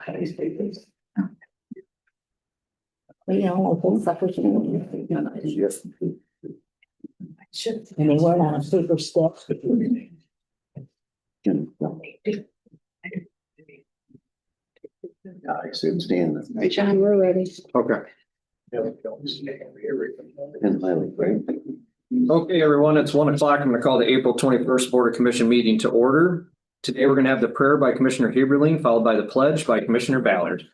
And they weren't on a paper stick. I see him standing. Right, John, we're ready. Okay. And highlight, right? Okay, everyone, it's 1 o'clock. I'm going to call the April 21st Board of Commission meeting to order. Today, we're going to have the prayer by Commissioner Heberling, followed by the pledge by Commissioner Ballard.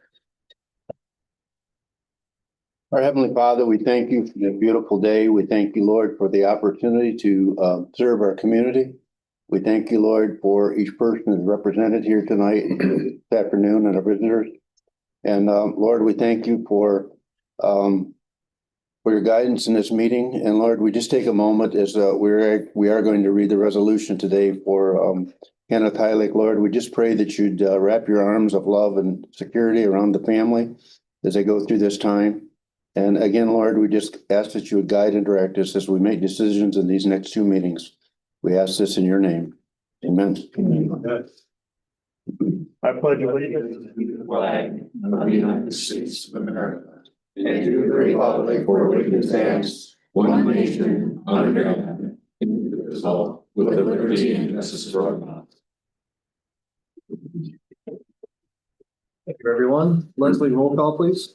Our Heavenly Father, we thank you for the beautiful day. We thank you, Lord, for the opportunity to serve our community. We thank you, Lord, for each person that's represented here tonight, this afternoon, and our visitors. And Lord, we thank you for your guidance in this meeting. And Lord, we just take a moment as we are going to read the resolution today for Kenneth Heilig. Lord, we just pray that you'd wrap your arms of love and security around the family as they go through this time. And again, Lord, we just ask that you would guide and direct us as we make decisions in these next two meetings. We ask this in your name. Amen. I pledge allegiance to the flag of the United States of America and to the republic for which it stands, one nation, under God, indivisible, with liberty and justice for all. Thank you, everyone. Leslie, roll call, please.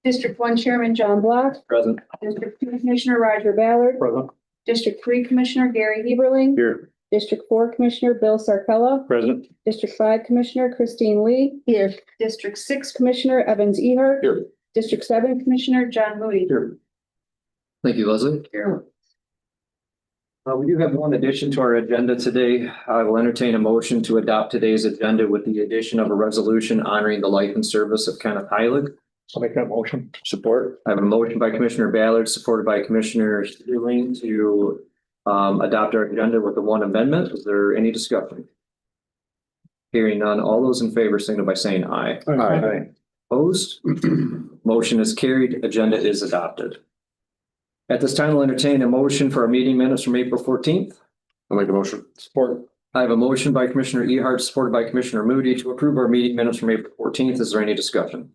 District 1 Chairman John Block. Present. District 2 Commissioner Roger Ballard. Present. District 3 Commissioner Gary Heberling. Here. District 4 Commissioner Bill Sarkella. Present. District 5 Commissioner Christine Lee. Here. District 6 Commissioner Evans Ehart. Here. District 7 Commissioner John Moody. Here. Thank you, Leslie. Here. We do have one addition to our agenda today. I will entertain a motion to adopt today's agenda with the addition of a resolution honoring the life and service of Kenneth Heilig. I'll make that motion. Support. I have a motion by Commissioner Ballard, supported by Commissioner Heberling to adopt our agenda with the one amendment. Is there any discussion? Hearing none, all those in favor signal by saying aye. Aye. Opposed? Motion is carried. Agenda is adopted. At this time, we'll entertain a motion for our meeting minutes from April 14th. I'll make a motion. Support. I have a motion by Commissioner Ehart, supported by Commissioner Moody to approve our meeting minutes from April 14th. Is there any discussion?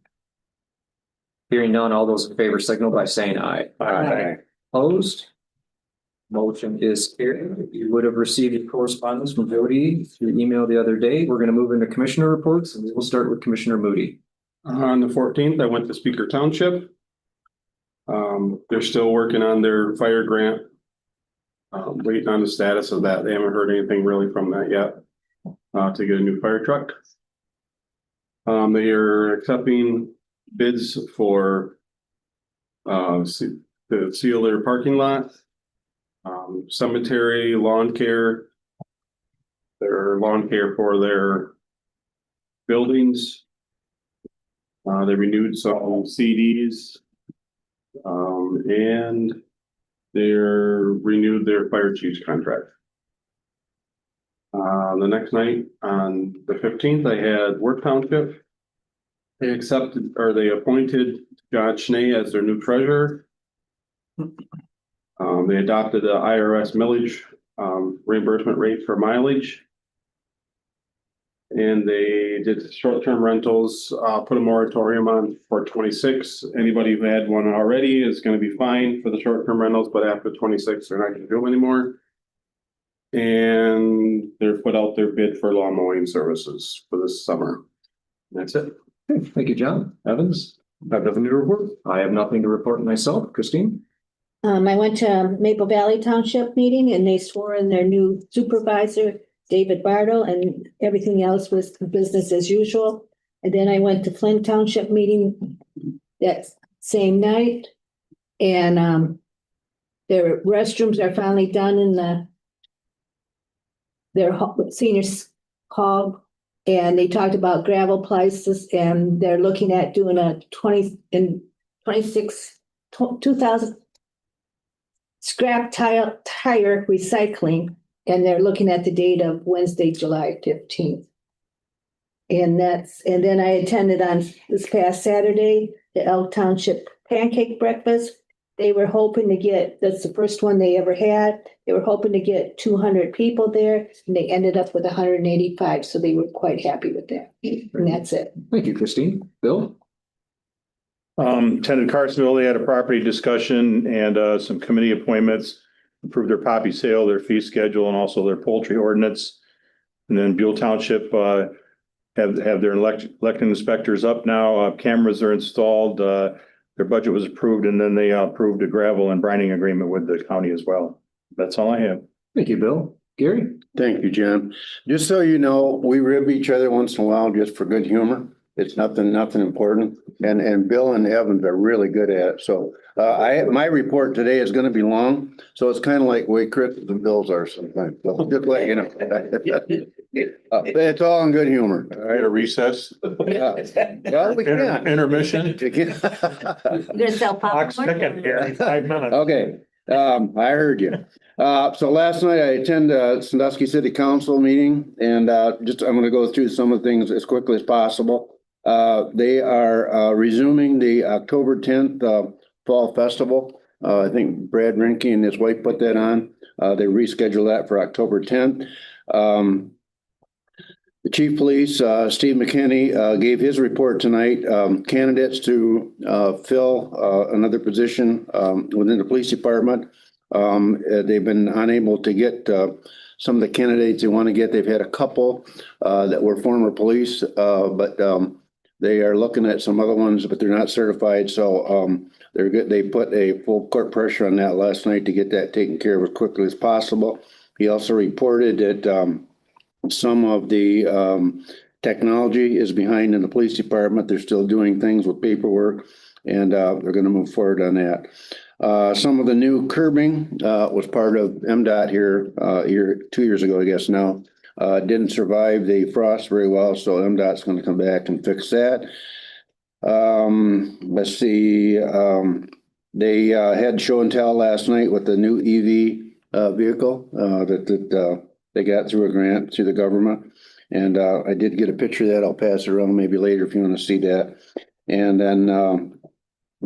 Hearing none, all those in favor signal by saying aye. Aye. Opposed? Motion is carried. You would have received correspondence from Jody through email the other day. We're going to move into commissioner reports, and we'll start with Commissioner Moody. On the 14th, I went to Speaker Township. They're still working on their fire grant. Waiting on the status of that. They haven't heard anything really from that yet to get a new fire truck. They are accepting bids for to seal their parking lot, cemetery, lawn care, their lawn care for their buildings. They renewed some CDs, and they're renewed their fire chief's contract. The next night on the 15th, I had Work Township. They accepted, or they appointed John Schnee as their new treasurer. They adopted the IRS millage reimbursement rate for mileage. And they did short-term rentals, put a moratorium on for 26. Anybody who had one already is going to be fine for the short-term rentals, but after 26, they're not going to do them anymore. And they're put out their bid for lawn mowing services for this summer. That's it. Thank you, John. Evans? I have nothing to report. I have nothing to report myself. Christine? I went to Maple Valley Township meeting and they swore in their new supervisor, David Bartle, and everything else was business as usual. And then I went to Flint Township meeting that same night. And their restrooms are finally done in their seniors hall. And they talked about gravel prices, and they're looking at doing a 2000 scrap tire recycling. And they're looking at the date of Wednesday, July 15th. And then I attended on this past Saturday, the Elk Township Pancake Breakfast. They were hoping to get, that's the first one they ever had. They were hoping to get 200 people there and they ended up with 185. So they were quite happy with that. And that's it. Thank you, Christine. Bill? Attended Carsonville, they had a property discussion and some committee appointments, approved their poppy sale, their fee schedule, and also their poultry ordinance. And then Buell Township have their elected inspectors up now. Cameras are installed. Their budget was approved, and then they approved a gravel and brining agreement with the county as well. That's all I have. Thank you, Bill. Gary? Thank you, Jim. Just so you know, we rib each other once in a while just for good humor. It's nothing important. And Bill and Evans are really good at it. So my report today is gonna be long, so it's kind of like way Chris and Bill's are sometimes. So just let you know. It's all in good humor. All right, a recess, well, we can. intermission. You're gonna sell popcorn? here, 5 minutes. Okay, I heard you. So last night I attended Sandusky City Council meeting and I'm gonna go through some of the things as quickly as possible. They are resuming the October 10th Fall Festival. I think Brad Rinke and his wife put that on. They rescheduled that for October 10th. The Chief of Police, Steve McKinney, gave his report tonight. Candidates to fill another position within the police department. They've been unable to get some of the candidates they want to get. They've had a couple that were former police, but they are looking at some other ones, but they're not certified. So they're good. They put a full court pressure on that last night to get that taken care of as quickly as possible. He also reported that some of the technology is behind in the police department. They're still doing things with paperwork, and they're going to move forward on that. Some of the new curbing was part of MDOT here 2 years ago, I guess now. Didn't survive the frost very well, so MDOT's going to come back and fix that. Let's see. They had show and tell last night with the new EV vehicle that they got through a grant through the government. And I did get a picture of that. I'll pass it around maybe later if you want to see that. And then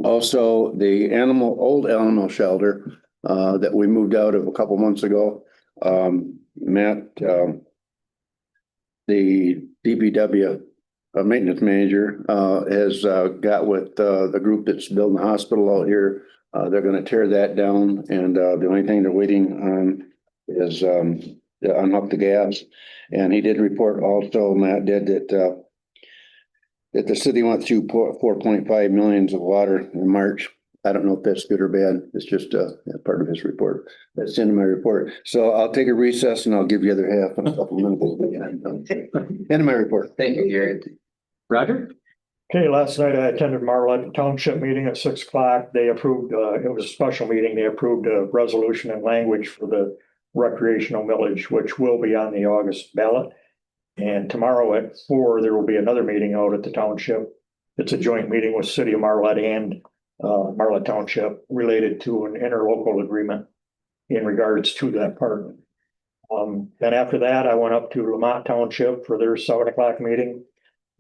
also the old animal shelter that we moved out of a couple months ago. Matt, the DPW maintenance manager has got with the group that's building the hospital out here. They're going to tear that down, and the only thing they're waiting on is to unhook the gas. And he did report also, Matt did, that the city went through 4.5 millions of water in March. I don't know if that's good or bad. It's just part of his report. That's in my report. So I'll take a recess and I'll give you the other half in a couple minutes. End of my report. Thank you, Gary. Roger? Okay, last night I attended Marlette Township meeting at 6 o'clock. They approved, it was a special meeting. They approved a resolution and language for the recreational millage, which will be on the August ballot. And tomorrow at 4, there will be another meeting out at the township. It's a joint meeting with City of Marlette and Marlette Township related to an interlocal agreement in regards to that part. Then after that, I went up to Lamont Township for their 7 o'clock meeting.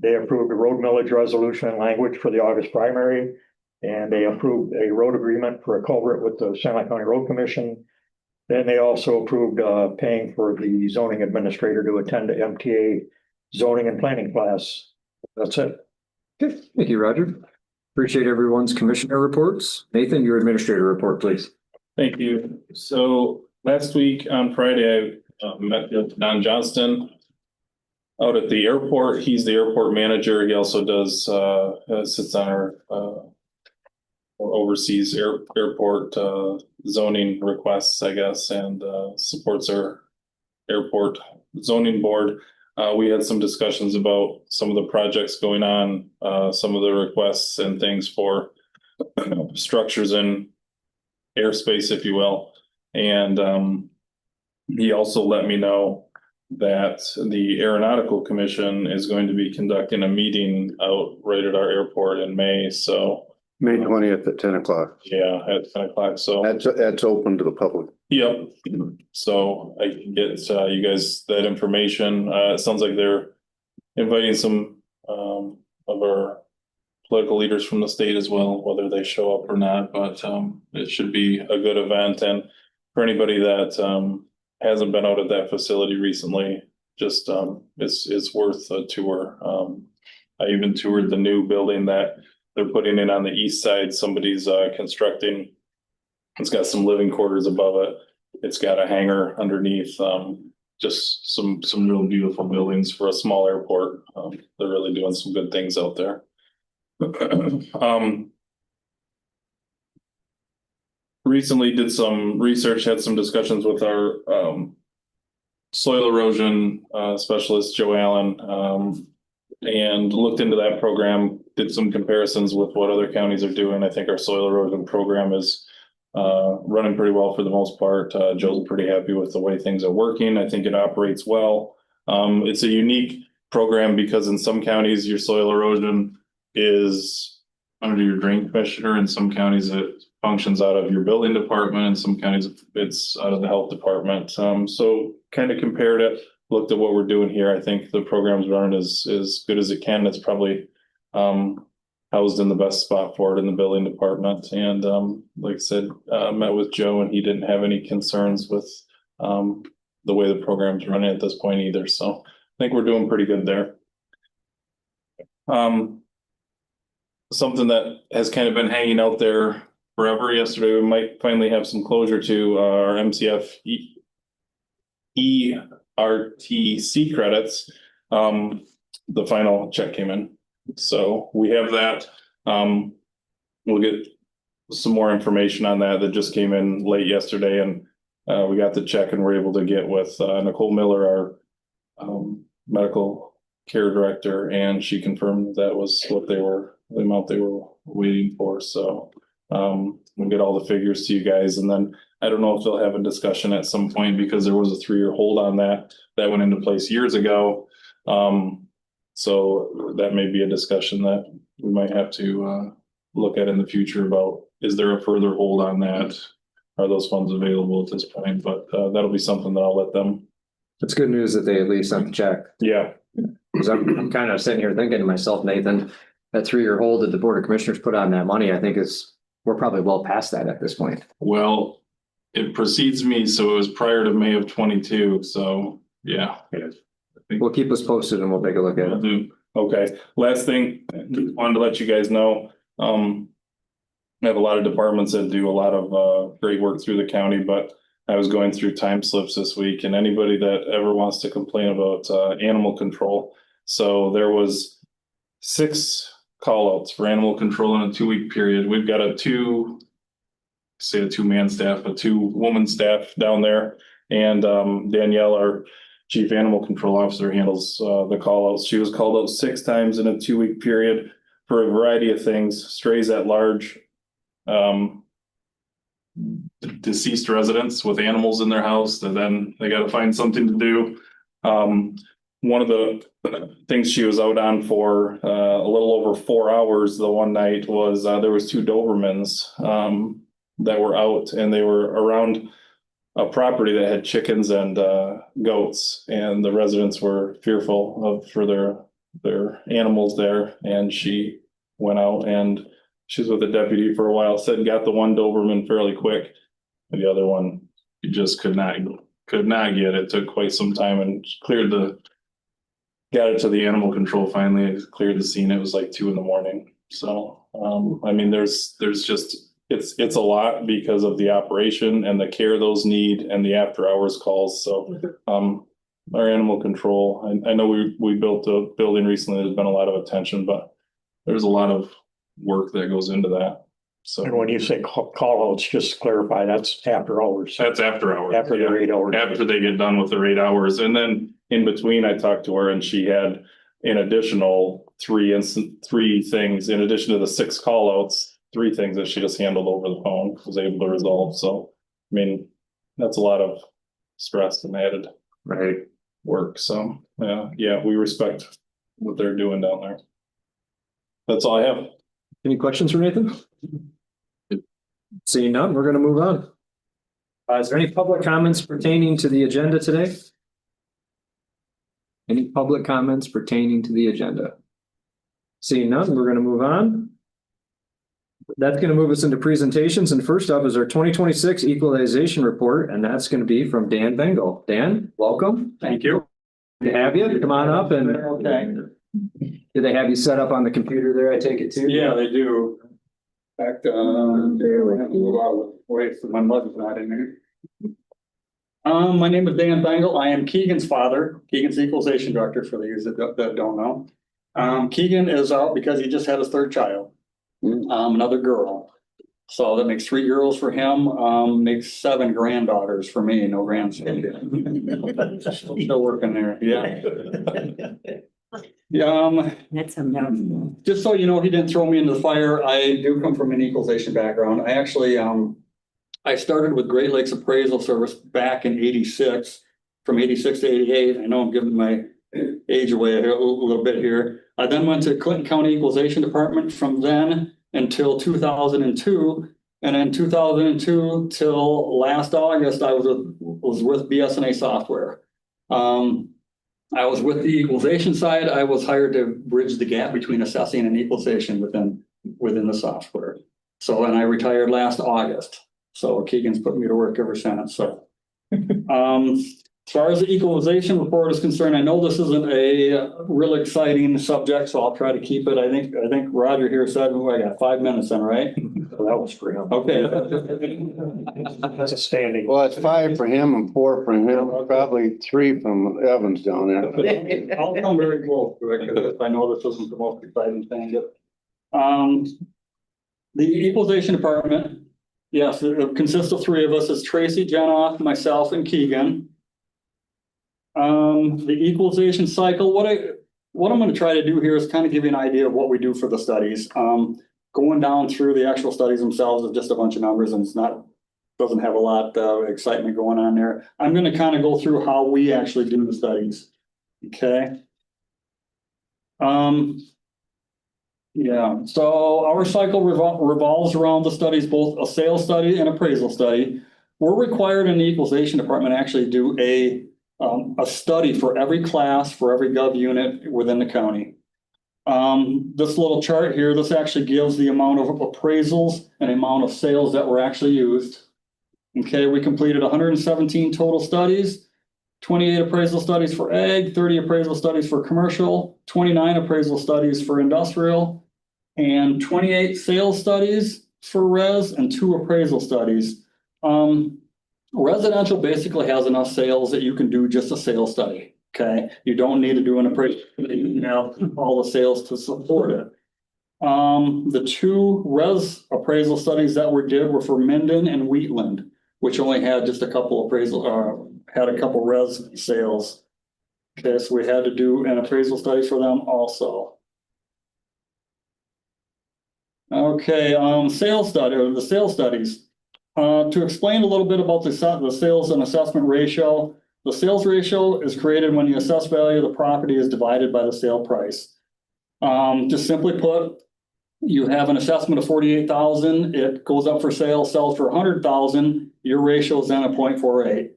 They approved a road millage resolution and language for the August primary, and they approved a road agreement for a culvert with the Santa County Road Commission. Then they also approved paying for the zoning administrator to attend the MTA zoning and planning class. That's it. Okay, thank you, Roger. Appreciate everyone's commissioner reports. Nathan, your administrator report, please. Thank you. So last week on Friday, I met with Don Johnston out at the airport. He's the airport manager. He also does sits on our or oversees airport zoning requests, I guess, and supports our airport zoning board. We had some discussions about some of the projects going on, some of the requests and things for structures in airspace, if you will. And he also let me know that the Aeronautical Commission is going to be conducting a meeting out right at our airport in May. So May 20th at 10 o'clock. yeah, at 10 o'clock. So That's open to the public. yep. So I can get you guys that information. It sounds like they're inviting some of our political leaders from the state as well, whether they show up or not, but it should be a good event. And for anybody that hasn't been out at that facility recently, just it's worth a tour. I even toured the new building that they're putting in on the east side. Somebody's constructing. It's got some living quarters above it. It's got a hangar underneath. Just some real beautiful buildings for a small airport. They're really doing some good things out there. Recently did some research, had some discussions with our soil erosion specialist, Joe Allen, and looked into that program, did some comparisons with what other counties are doing. I think our soil erosion program is running pretty well for the most part. Joe's pretty happy with the way things are working. I think it operates well. It's a unique program because in some counties, your soil erosion is under your drain commissioner. In some counties, it functions out of your building department. In some counties, it's out of the health department. So kind of compared it, looked at what we're doing here. I think the program's running as good as it can. It's probably housed in the best spot for it in the building department. And like I said, met with Joe and he didn't have any concerns with the way the program's running at this point either. So I think we're doing pretty good there. Something that has kind of been hanging out there forever. Yesterday, we might finally have some closure to our MCF ERTC credits. The final check came in. So we have that. We'll get some more information on that just came in late yesterday, and we got the check and we're able to get with Nicole Miller, our medical care director, and she confirmed that was what the amount they were waiting for. So we'll get all the figures to you guys, and then I don't know if they'll have a discussion at some point because there was a 3-year hold on that went into place years ago. So that may be a discussion that we might have to look at in the future about, is there a further hold on that? Are those funds available at this point? But that'll be something that I'll let them. It's good news that they at least sent the check. Yeah. Because I'm kind of sitting here thinking to myself, Nathan, that 3-year hold that the Board of Commissioners put on that money, I think we're probably well past that at this point. Well, it precedes me, so it was prior to May of 22. So yeah. We'll keep us posted and we'll take a look at it. Okay, last thing, wanted to let you guys know. I have a lot of departments that do a lot of great work through the county, but I was going through time slips this week, and anybody that ever wants to complain about animal control. So there was 6 call outs for animal control in a 2-week period. We've got a 2-man staff, a 2-woman staff down there. And Danielle, our chief animal control officer, handles the call outs. She was called out 6 times in a 2-week period for a variety of things, strays at large, deceased residents with animals in their house that then they got to find something to do. One of the things she was out on for a little over 4 hours the one night was there was 2 Dobermans that were out, and they were around a property that had chickens and goats, and the residents were fearful for their animals there. And she went out, and she was with the deputy for a while, said got the one Doberman fairly quick. The other one, you just could not get. It took quite some time, and got it to the animal control finally. It cleared the scene. It was like 2 a.m. So I mean, there's just it's a lot because of the operation and the care those need and the after hours calls. So our animal control, I know we built a building recently. There's been a lot of attention, but there's a lot of work that goes into that. So, and when you say call outs, just to clarify, that's after hours. That's after hours. After their 8 hours. After they get done with their 8 hours. And then in between, I talked to her and she had an additional 3 things in addition to the 6 call outs, 3 things that she just handled over the phone, was able to resolve. So, I mean, that's a lot of stress and added work. So, yeah, we respect what they're doing down there. That's all I have. Any questions for Nathan? Seeing none, we're going to move on. Is there any public comments pertaining to the agenda today? Any public comments pertaining to the agenda? Seeing none, we're gonna move on. That's gonna move us into presentations, and first up is our 2026 equalization report, and that's gonna be from Dan Bengal. Dan, welcome. Thank you. Good to have you. Come on up and. Okay. Do they have you set up on the computer there, I take it too? Yeah, they do. In fact, wait, so my mother's not in there. My name is Dan Bengal. I am Keegan's father. Keegan's the equalization director for those that don't know. Keegan is out because he just had his third child, another girl. So that makes 3 girls for him, makes 7 granddaughters for me, no grandson. Still working there, yeah. Yeah, That's enough. just so you know, he didn't throw me into the fire. I do come from an equalization background. I actually, I started with Great Lakes Appraisal Service back in '86, from '86 to '88. I know I'm giving my age away a little bit here. I then went to Clinton County Equalization Department from then until 2002. And then 2002 till last August, I was with BSNA Software. I was with the equalization side. I was hired to bridge the gap between assessing and equalization within the software. So, and I retired last August. So Keegan's put me to work ever since. So, as far as the equalization report is concerned, I know this isn't a real exciting subject, so I'll try to keep it. I think Roger here said, oh, I got 5 minutes then, right? That was for him. Okay. That's a standing. Well, it's 5 for him and 4 for him, probably 3 from Evans down there. I'll come very close to it because I know this isn't the most exciting thing. The equalization department, yes, it consists of 3 of us. It's Tracy, Jenoff, myself, and Keegan. The equalization cycle, what I'm going to try to do here is kind of give you an idea of what we do for the studies. Going down through the actual studies themselves is just a bunch of numbers and doesn't have a lot of excitement going on there. I'm going to kind of go through how we actually do the studies. Okay. Yeah, so our cycle revolves around the studies, both a sales study and appraisal study. We're required in the equalization department to actually do a study for every class, for every gov unit within the county. This little chart here, this actually gives the amount of appraisals and amount of sales that were actually used. Okay, we completed 117 total studies, 28 appraisal studies for ag, 30 appraisal studies for commercial, 29 appraisal studies for industrial, and 28 sales studies for res and 2 appraisal studies. Residential basically has enough sales that you can do just a sales study. Okay, you don't need to do an appraisal. You have all the sales to support it. The 2 res appraisal studies that did were for Minden and Wheatland, which only had just a couple had a couple res sales. Okay, so we had to do an appraisal study for them also. Okay, sales study or the sales studies. To explain a little bit about the sales and assessment ratio, the sales ratio is created when the assessed value of the property is divided by the sale price. Just simply put, you have an assessment of 48,000, it goes up for sale, sells for 100,000, your ratio is then a 0.48.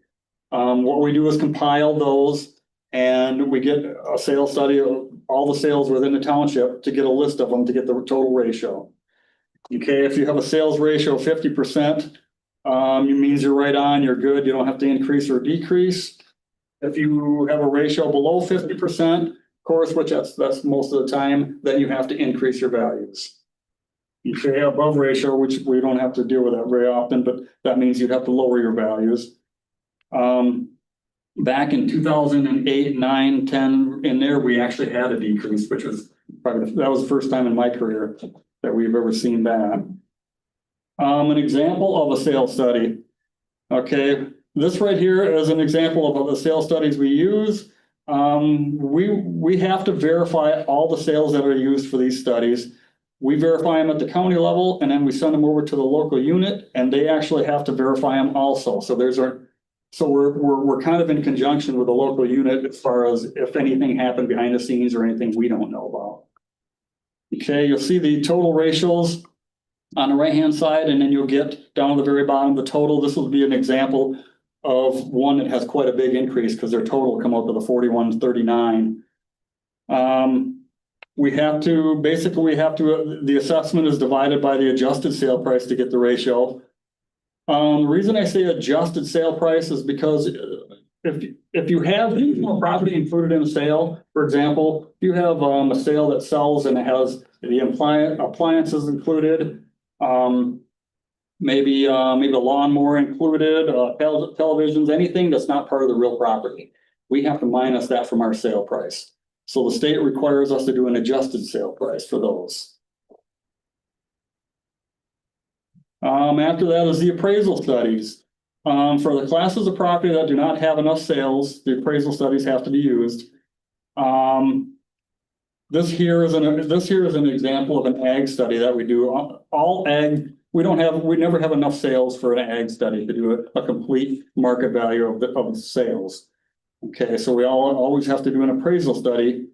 What we do is compile those and we get a sales study of all the sales within the township to get a list of them to get the total ratio. Okay, if you have a sales ratio of 50%, it means you're right on, you're good, you don't have to increase or decrease. If you have a ratio below 50%, of course, which that's most of the time, then you have to increase your values. If you have above ratio, which we don't have to deal with that very often, but that means you'd have to lower your values. Back in 2008, 9, 10, in there, we actually had a decrease, which was probably, that was the first time in my career that we've ever seen that. An example of a sales study. Okay, this right here is an example of the sales studies we use. We have to verify all the sales that are used for these studies. We verify them at the county level and then we send them over to the local unit and they actually have to verify them also. So we're kind of in conjunction with the local unit as far as if anything happened behind the scenes or anything we don't know about. Okay, you'll see the total ratios on the right-hand side, and then you'll get down to the very bottom, the total. This will be an example of one that has quite a big increase because their total will come up with a 4139. the assessment is divided by the adjusted sale price to get the ratio. The reason I say adjusted sale price is because if you have property included in a sale, for example, if you have a sale that sells and it has the appliances included, maybe the lawnmower included, televisions, anything that's not part of the real property, we have to minus that from our sale price. So the state requires us to do an adjusted sale price for those. After that is the appraisal studies. For the classes of property that do not have enough sales, the appraisal studies have to be used. This here is an example of an ag study that we do. All ag, we never have enough sales for an ag study to do a complete market value of the sales. Okay, so we always have to do an appraisal study.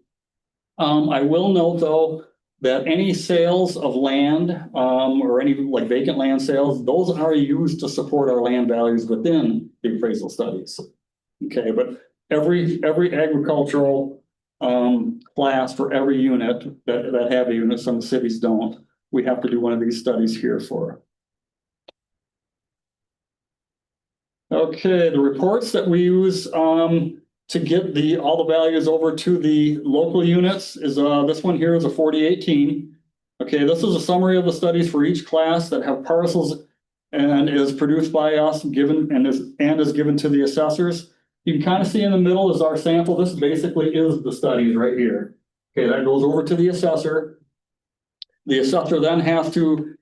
I will note though, that any sales of land, or any like vacant land sales, those are used to support our land values within the appraisal studies. Okay, but every agricultural class for every unit that have a unit, some cities don't, we have to do one of these studies here for. Okay, the reports that we use to get all the values over to the local units is this one here is a 4018. Okay, this is a summary of the studies for each class that have parcels and is produced by us, given and is given to the assessors. You can kind of see in the middle is our sample. This basically is the studies right here. Okay, that goes over to the assessor. The assessor then has to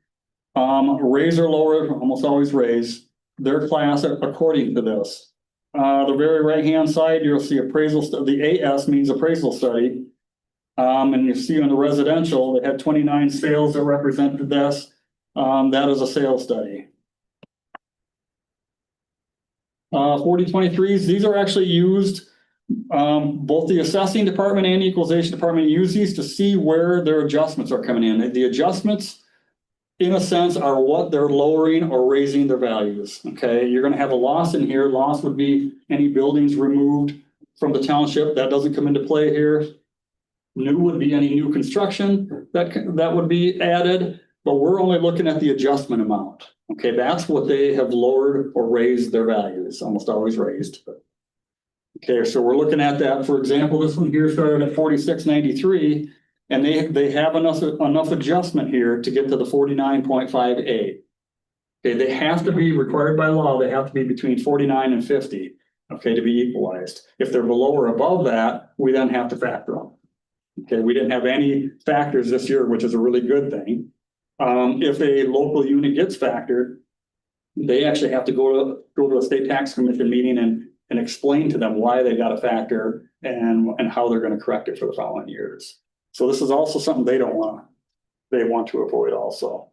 raise or lower, almost always raise, their class according to this. The very right-hand side, you'll see appraisal study. The AS means appraisal study. And you see on the residential, they had 29 sales that represented this. That is a sales study. 4023s, these are actually used, both the assessing department and equalization department use these to see where their adjustments are coming in. The adjustments, in a sense, are what they're lowering or raising their values. Okay, you're going to have a loss in here. Loss would be any buildings removed from the township. That doesn't come into play here. New would be any new construction that would be added, but we're only looking at the adjustment amount. Okay, that's what they have lowered or raised their values, almost always raised. Okay, so we're looking at that. For example, this one here started at 4693. And they have enough adjustment here to get to the 49.58. Okay, they have to be required by law. They have to be between 49 and 50. Okay, to be equalized. If they're below or above that, we then have to factor them. Okay, we didn't have any factors this year, which is a really good thing. If a local unit gets factored, they actually have to go to a state tax commission meeting and explain to them why they got a factor and how they're going to correct it for the following years. So this is also something they want to avoid also.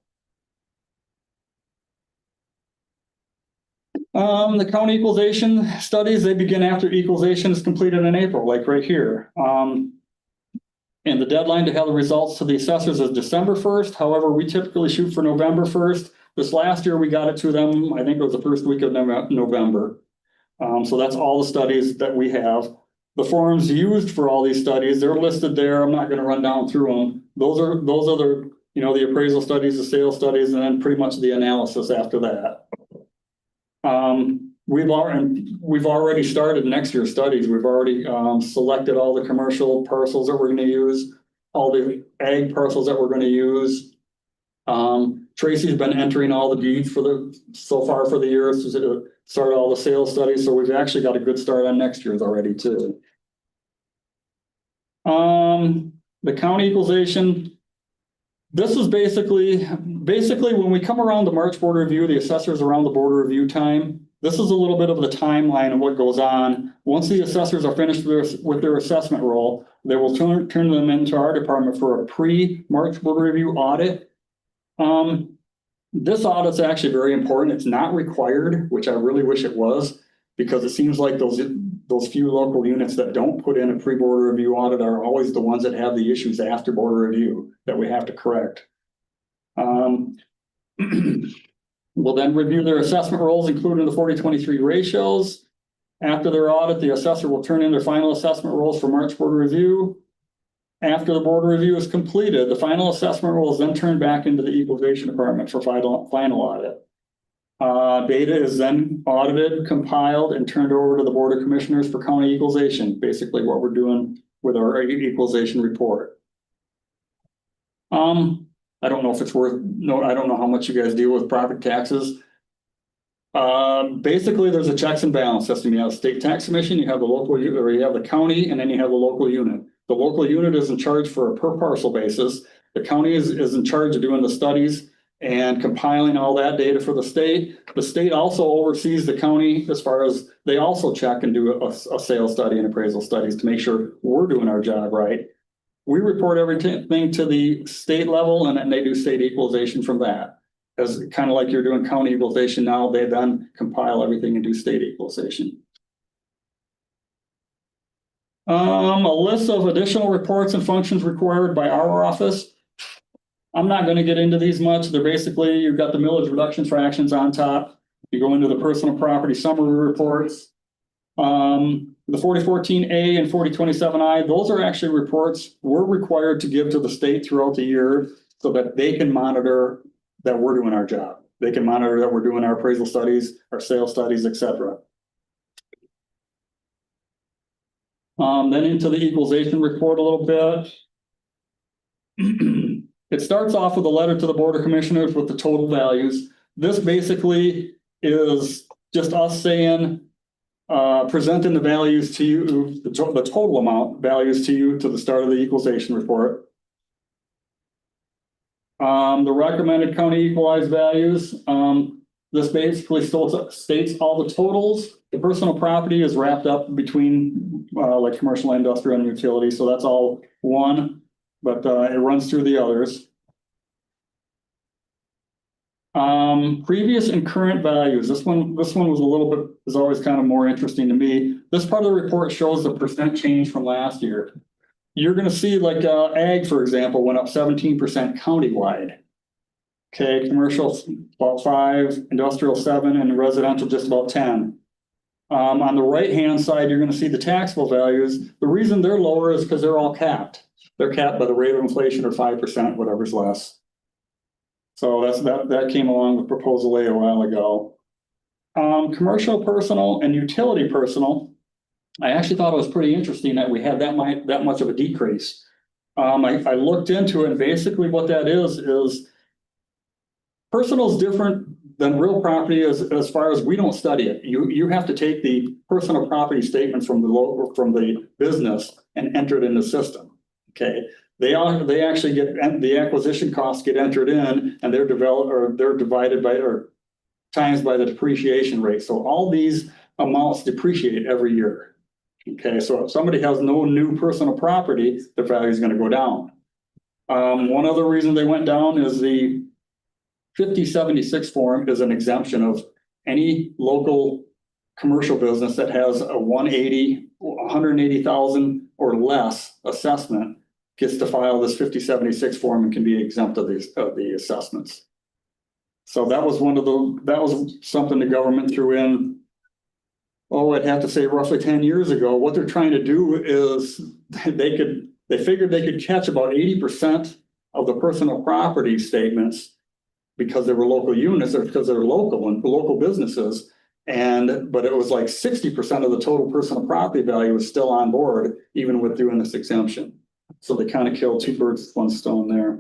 The county equalization studies, they begin after equalization is completed in April, like right here. And the deadline to have the results to the assessors is December 1st. However, we typically shoot for November 1st. This last year, we got it to them, I think it was the first week of November. So that's all the studies that we have. The forms used for all these studies, they're listed there. I'm not going to run down through them. Those are the, the appraisal studies, the sales studies, and then pretty much the analysis after that. We've already started next year's studies. We've already selected all the commercial parcels that we're going to use, all the ag parcels that we're going to use. Tracy's been entering all the deeds so far for the year to start all the sales studies. So we've actually got a good start on next year's already too. The county equalization. This is basically when we come around the March border review, the assessors around the border review time. This is a little bit of the timeline of what goes on. Once the assessors are finished with their assessment role, they will turn them into our department for a pre-March border review audit. This audit's actually very important. It's not required, which I really wish it was, because it seems like those few local units that don't put in a pre-border review audit are always the ones that have the issues after border review that we have to correct. We'll then review their assessment roles, including the 4023 ratios. After their audit, the assessor will turn in their final assessment roles for March border review. After the board review is completed, the final assessment will then turn back into the equalization department for final audit. Data is then audited, compiled, and turned over to the Board of Commissioners for county equalization, basically what we're doing with our equalization report. I don't know if it's worth, no, I don't know how much you guys deal with property taxes. Basically, there's a checks and balance system. You have a state tax commission, you have the local, or you have the county, and then you have the local unit. The local unit is in charge for a per parcel basis. The county is in charge of doing the studies and compiling all that data for the state. The state also oversees the county as far as they also check and do a sales study and appraisal studies to make sure we're doing our job right. We report everything to the state level, and then they do state equalization from that. As kind of like you're doing county equalization now, they then compile everything and do state equalization. A list of additional reports and functions required by our office. I'm not going to get into these much. They're basically, you've got the millage reduction fractions on top. You go into the personal property summary reports. The 4014A and 4027I, those are actually reports we're required to give to the state throughout the year so that they can monitor that we're doing our job. They can monitor that we're doing our appraisal studies, our sales studies, etc. Then into the equalization report a little bit. It starts off with a letter to the Board of Commissioners with the total values. This basically is just us saying, presenting the values to you, the total amount values to you to the start of the equalization report. The recommended county equalized values. This basically states all the totals. The personal property is wrapped up between like commercial, industrial, and utility. So that's all one, but it runs through the others. Previous and current values. This one was a little bit, is always kind of more interesting to me. This part of the report shows the percent change from last year. You're going to see like ag, for example, went up 17% countywide. Okay, commercial about 5, industrial 7, and residential just about 10. On the right-hand side, you're going to see the taxable values. The reason they're lower is because they're all capped. They're capped by the rate of inflation or 5%, whatever's less. So that came along with proposal A a while ago. Commercial personal and utility personal. I actually thought it was pretty interesting that we had that much of a decrease. I looked into it, and basically what that is personal is different than real property as far as we don't study it. You have to take the personal property statements from the business and enter it in the system. Okay, they actually get, the acquisition costs get entered in, and they're divided by or times by the depreciation rate. So all these amounts depreciate every year. Okay, so if somebody has no new personal property, the value is going to go down. One other reason they went down is the 5076 form is an exemption of any local commercial business that has a 180,000 or less assessment gets to file this 5076 form and can be exempt of the assessments. So that was something the government threw in. Oh, I'd have to say roughly 10 years ago. What they're trying to do is they figured they could catch about 80% of the personal property statements because they were local units or because they're local and local businesses. But it was like 60% of the total personal property value was still on board, even with doing this exemption. So they kind of killed two birds with one stone there.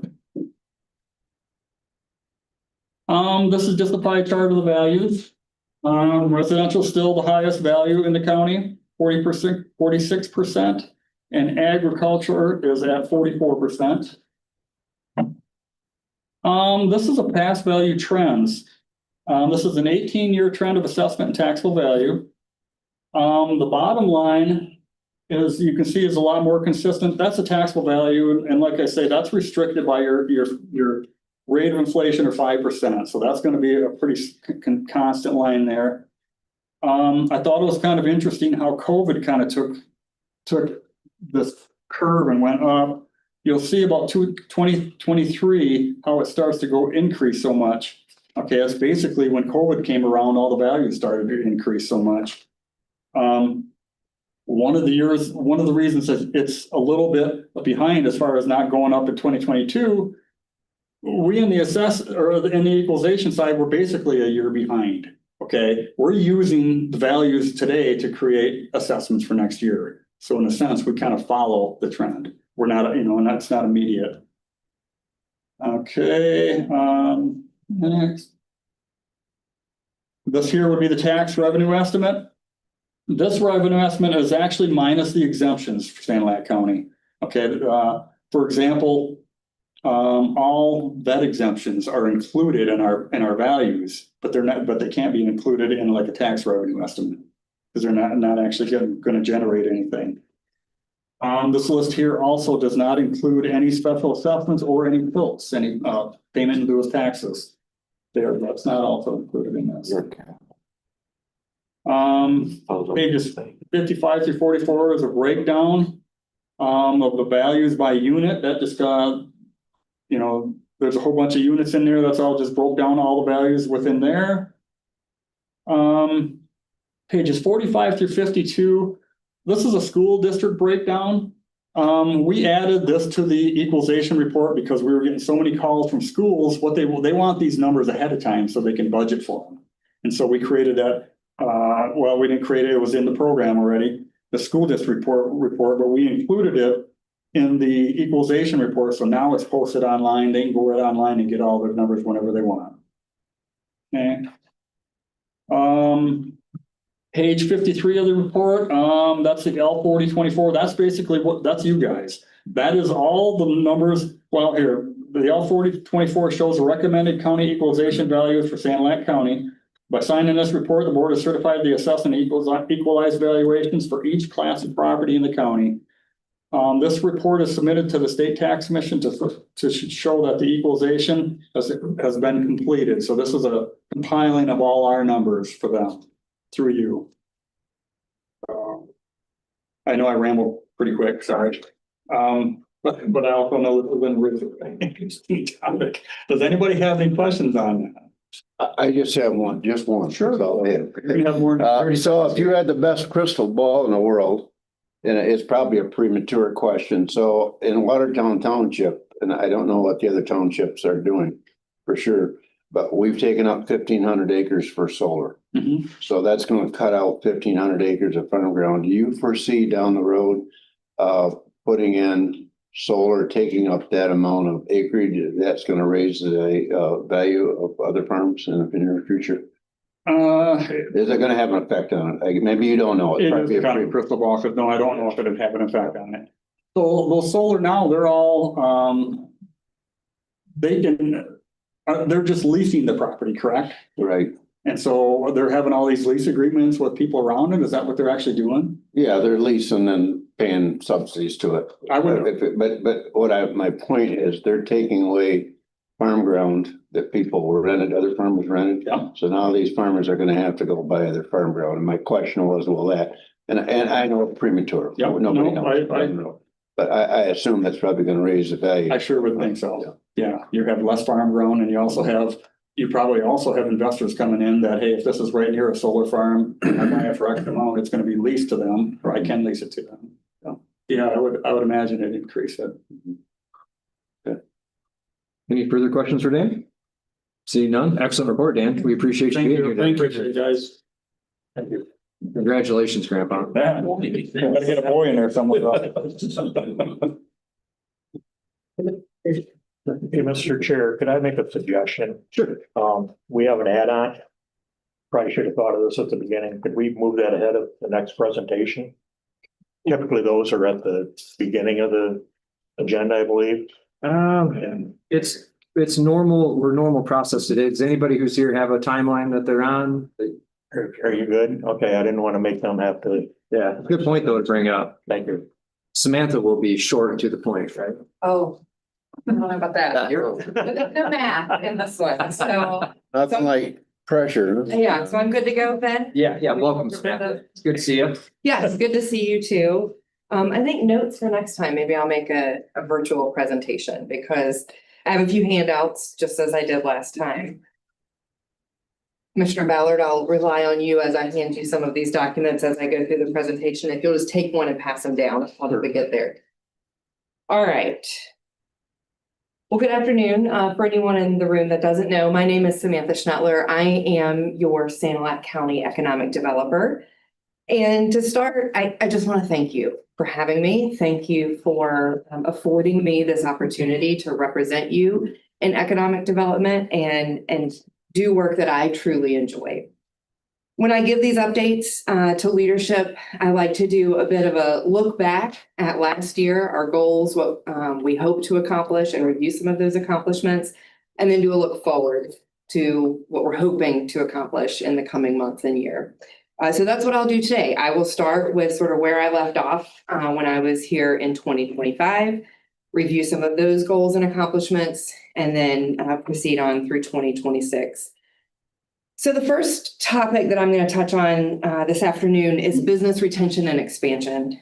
This is just a pie chart of the values. Residential still the highest value in the county, 40%, 46%, and agriculture is at 44%. This is a past value trends. This is an 18-year trend of assessment and taxable value. The bottom line is, you can see, is a lot more consistent. That's a taxable value, and like I say, that's restricted by your rate of inflation or 5%. So that's going to be a pretty constant line there. I thought it was kind of interesting how COVID kind of took this curve and went up. You'll see about 2023 how it starts to increase so much. Okay, that's basically when COVID came around, all the values started to increase so much. One of the reasons that it's a little bit behind as far as not going up in 2022. We in the in the equalization side, we're basically a year behind. Okay, we're using the values today to create assessments for next year. So in a sense, we kind of follow the trend. We're not, and that's not immediate. Okay, next. This here would be the tax revenue estimate. This revenue estimate is actually minus the exemptions for Sanilac County. Okay, for example, all vet exemptions are included in our values, but they can't be included in like a tax revenue estimate because they're not actually going to generate anything. This list here also does not include any special assessments or any PILTs, any payment in lieu of taxes. That's not also included in this. Pages 55 through 44 is a breakdown of the values by unit. That just there's a whole bunch of units in there. That's all just broke down all the values within there. Pages 45 through 52. This is a school district breakdown. We added this to the equalization report because we were getting so many calls from schools. What they want these numbers ahead of time so they can budget for them. And so we created that. Well, we didn't create it. It was in the program already, the school district report, but we included it in the equalization report. So now it's posted online. They can go right online and get all their numbers whenever they want. Okay. Page 53 of the report, that's the L4024. That's basically that's you guys. That is all the numbers. Well, here, the L4024 shows the recommended county equalization values for Sanilac County. By signing this report, the board has certified the assessed and equalized valuations for each class of property in the county. This report is submitted to the state tax commission to show that the equalization has been completed. So this is a compiling of all our numbers for them through you. I know I ramble pretty quick, sorry. But I also know this has been really interesting topic. Does anybody have any questions on that? I just have one, just one. Sure. That's all I have. We have more. So if you had the best crystal ball in the world, and it's probably a premature question. So in Watertown Township, and I don't know what the other townships are doing for sure, but we've taken up 1,500 acres for solar. Mhm. So that's going to cut out 1,500 acres of farm ground. Do you foresee down the road putting in solar, taking up that amount of acreage that's going to raise the value of other farms in the near future? Is it going to have an effect on it? Like, maybe you don't know. It is kind of crystal ball, because no, I don't know if it would have an effect on it. So those solar now, they're all, they're just leasing the property, correct? Right. And so they're having all these lease agreements with people around it. Is that what they're actually doing? Yeah, they're leasing and paying subsidies to it. I would. But my point is they're taking away farm ground that people were rented, other farmers rented. Yeah. So now these farmers are going to have to go buy other farm ground. And my question was, will that, and I know it's premature. Yeah, Nobody no, knows. I know. But I assume that's probably going to raise the value. I sure would think so. Yeah, you have less farm ground, and you probably also have investors coming in that, hey, if this is right near a solar farm, I buy it for X amount, it's going to be leased to them, or I can lease it to them. So, yeah, I would imagine it'd increase it. Okay. Any further questions for Dan? See none. Excellent report, Dan. We appreciate you being here. Thank you, guys. Thank you. Congratulations, Grandpa. Gotta get a boy in there somewhere. Hey, Mr. Chair, could I make a suggestion? Sure. We have an add-on. Probably should have thought of this at the beginning. Could we move that ahead of the next presentation? Typically, those are at the beginning of the agenda, I believe. It's normal. We're normal process today. Does anybody who's here have a timeline that they're on? Are you good? Okay, I didn't want to make them have to. Yeah, good point though to bring up. Thank you. Samantha will be short and to the point, right? Oh, I don't know about that. You're- No math in this one, so, Nothing like pressure. yeah, so I'm good to go then? Yeah, welcome, Samantha. It's good to see you. Yes, good to see you too. I think notes for next time, maybe I'll make a virtual presentation because I have a few handouts, just as I did last time. Commissioner Ballard, I'll rely on you as I hand you some of these documents as I go through the presentation. If you'll just take one and pass them down, I'll we get there. All right. Well, good afternoon. For anyone in the room that doesn't know, my name is Samantha Schnettler. I am your Sanilac County economic developer. And to start, I just want to thank you for having me. Thank you for affording me this opportunity to represent you in economic development and do work that I truly enjoy. When I give these updates to leadership, I like to do a bit of a look back at last year, our goals, what we hope to accomplish, and review some of those accomplishments, and then do a look forward to what we're hoping to accomplish in the coming month and year. So that's what I'll do today. I will start with sort of where I left off when I was here in 2025, review some of those goals and accomplishments, and then proceed on through 2026. So the first topic that I'm going to touch on this afternoon is business retention and expansion.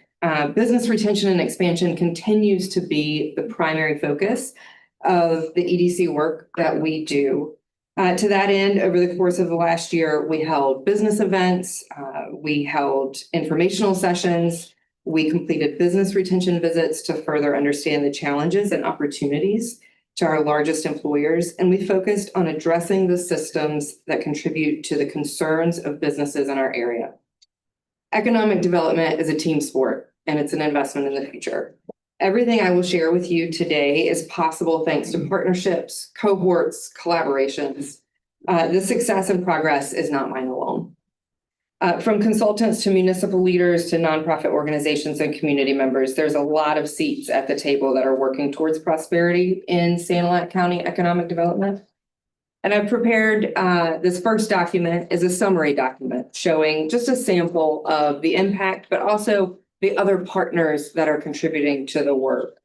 Business retention and expansion continues to be the primary focus of the EDC work that we do. To that end, over the course of the last year, we held business events, we held informational sessions, we completed business retention visits to further understand the challenges and opportunities to our largest employers, and we focused on addressing the systems that contribute to the concerns of businesses in our area. Economic development is a team sport, and it's an investment in the future. Everything I will share with you today is possible thanks to partnerships, cohorts, collaborations. The success and progress is not mine alone. From consultants to municipal leaders to nonprofit organizations and community members, there's a lot of seats at the table that are working towards prosperity in Sanilac County economic development. And I've prepared this first document is a summary document showing just a sample of the impact, but also the other partners that are contributing to the work.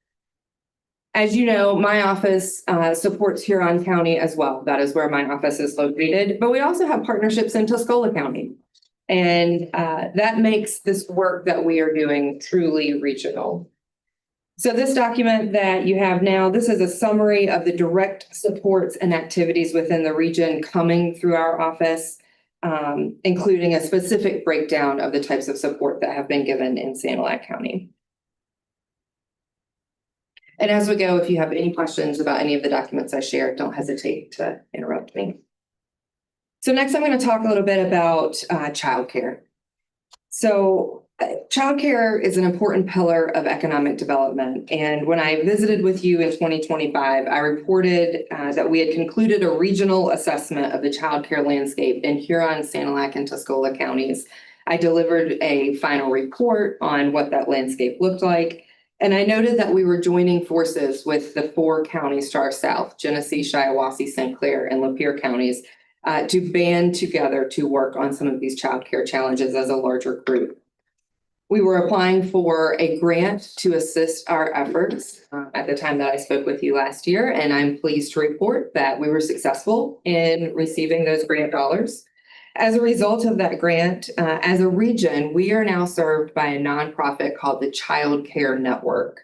As you know, my office supports Huron County as well. That is where my office is located, but we also have partnerships in Tuscola County. And that makes this work that we are doing truly regional. So this document that you have now, this is a summary of the direct supports and activities within the region coming through our office, including a specific breakdown of the types of support that have been given in Sanilac County. And as we go, if you have any questions about any of the documents I shared, don't hesitate to interrupt me. So next I'm going to talk a little bit about childcare. So childcare is an important pillar of economic development. And when I visited with you in 2025, I reported that we had concluded a regional assessment of the childcare landscape in Huron, Sanilac, and Tuscola counties. I delivered a final report on what that landscape looked like. And I noted that we were joining forces with the 4 counties to our south, Genesee, Shiawassee, St. Clair, and Lapeer counties, to band together to work on some of these childcare challenges as a larger group. We were applying for a grant to assist our efforts at the time that I spoke with you last year, and I'm pleased to report that we were successful in receiving those grant dollars. As a result of that grant, as a region, we are now served by a nonprofit called the Child Care Network.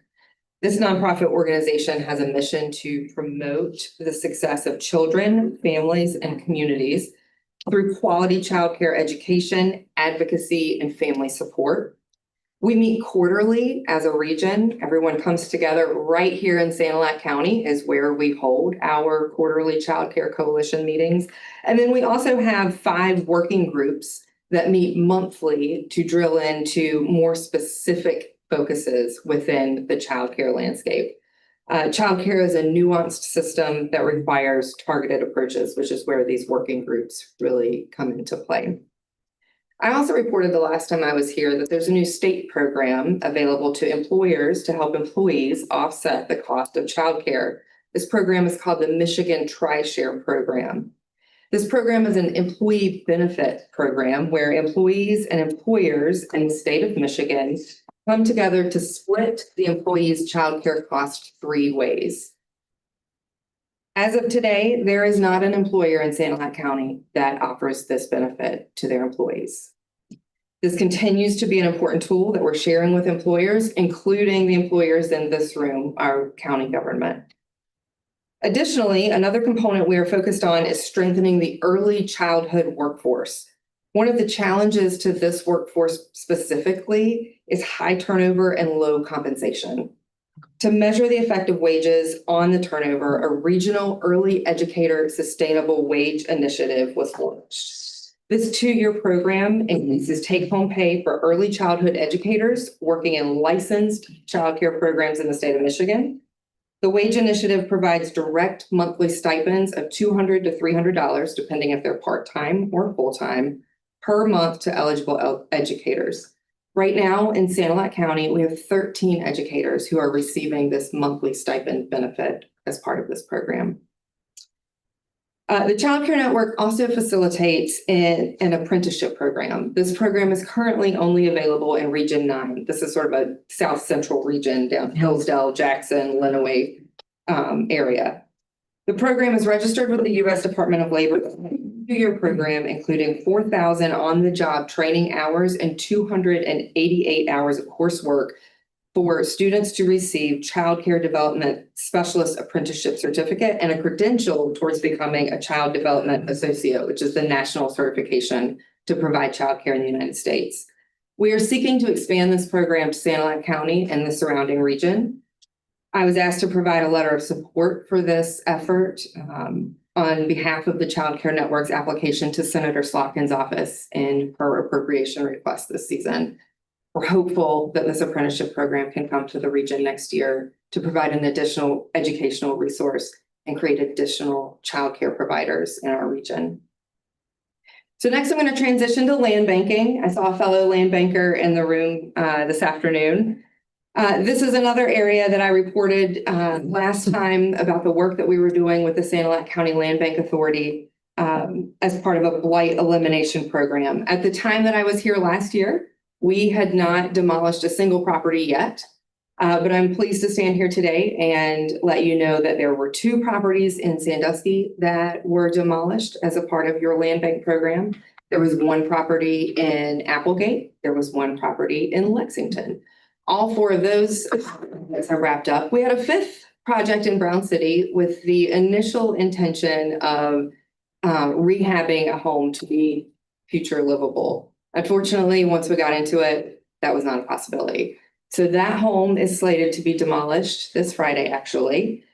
This nonprofit organization has a mission to promote the success of children, families, and communities through quality childcare education, advocacy, and family support. We meet quarterly as a region. Everyone comes together right here in Sanilac County is where we hold our quarterly childcare coalition meetings. And then we also have 5 working groups that meet monthly to drill into more specific focuses within the childcare landscape. Childcare is a nuanced system that requires targeted approaches, which is where these working groups really come into play. I also reported the last time I was here that there's a new state program available to employers to help employees offset the cost of childcare. This program is called the Michigan Tri-Share Program. This program is an employee benefit program where employees and employers in the state of Michigan come together to split the employee's childcare cost 3 ways. As of today, there is not an employer in Sanilac County that offers this benefit to their employees. This continues to be an important tool that we're sharing with employers, including the employers in this room, our county government. Additionally, another component we are focused on is strengthening the early childhood workforce. One of the challenges to this workforce specifically is high turnover and low compensation. To measure the effect of wages on the turnover, a regional early educator sustainable wage initiative was launched. This 2-year program increases take-home pay for early childhood educators working in licensed childcare programs in the state of Michigan. The wage initiative provides direct monthly stipends of $200 to $300, depending if they're part-time or full-time, per month to eligible educators. Right now in Sanilac County, we have 13 educators who are receiving this monthly stipend benefit as part of this program. The Child Care Network also facilitates an apprenticeship program. This program is currently only available in Region 9. This is sort of a south central region down Hillsdale, Jackson, Lenawee area. The program is registered with the U.S. Department of Labor, a 2-year program including 4,000 on-the-job training hours and 288 hours of coursework for students to receive Child Care Development Specialist Apprenticeship Certificate and a credential towards becoming a Child Development Associate, which is the national certification to provide childcare in the United States. We are seeking to expand this program to Sanilac County and the surrounding region. I was asked to provide a letter of support for this effort on behalf of the Child Care Network's application to Senator Slotkin's office in her appropriation request this season. We're hopeful that this apprenticeship program can come to the region next year to provide an additional educational resource and create additional childcare providers in our region. So next I'm going to transition to land banking. I saw a fellow land banker in the room this afternoon. This is another area that I reported last time about the work that we were doing with the Sanilac County Land Bank Authority as part of a blight elimination program. At the time that I was here last year, we had not demolished a single property yet, but I'm pleased to stand here today and let you know that there were 2 properties in Sandusky that were demolished as a part of your land bank program. There was 1 property in Applegate. There was 1 property in Lexington. All 4 of those are wrapped up. We had a 5th project in Brown City with the initial intention of rehabbing a home to be future livable. Unfortunately, once we got into it, that was not a possibility. So that home is slated to be demolished this Friday, actually.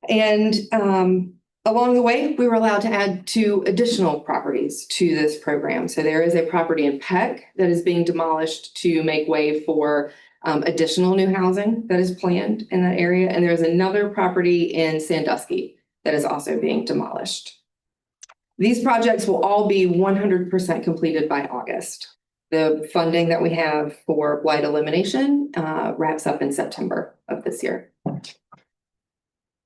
And along the way, we were allowed to add 2 additional properties to this program. So there is a property in Peck that is being demolished to make way for additional new housing that is planned in that area. And there's another property in Sandusky that is also being demolished. These projects will all be 100% completed by August. The funding that we have for blight elimination wraps up in September of this year.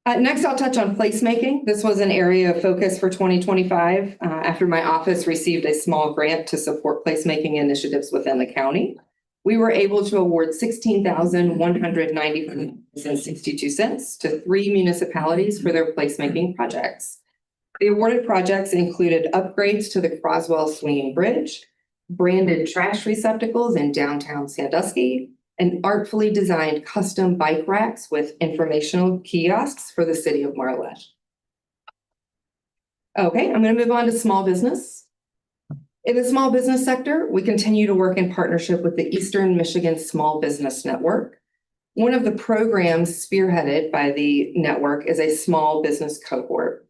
Next, I'll touch on placemaking. This was an area of focus for 2025 after my office received a small grant to support placemaking initiatives within the county. We were able to award $16,190.62 to 3 municipalities for their placemaking projects. The awarded projects included upgrades to the Croswell Swinging Bridge, branded trash receptacles in downtown Sandusky, and artfully designed custom bike racks with informational kiosks for the city of Marlette. Okay, I'm going to move on to small business. In the small business sector, we continue to work in partnership with the Eastern Michigan Small Business Network. One of the programs spearheaded by the network is a small business cohort.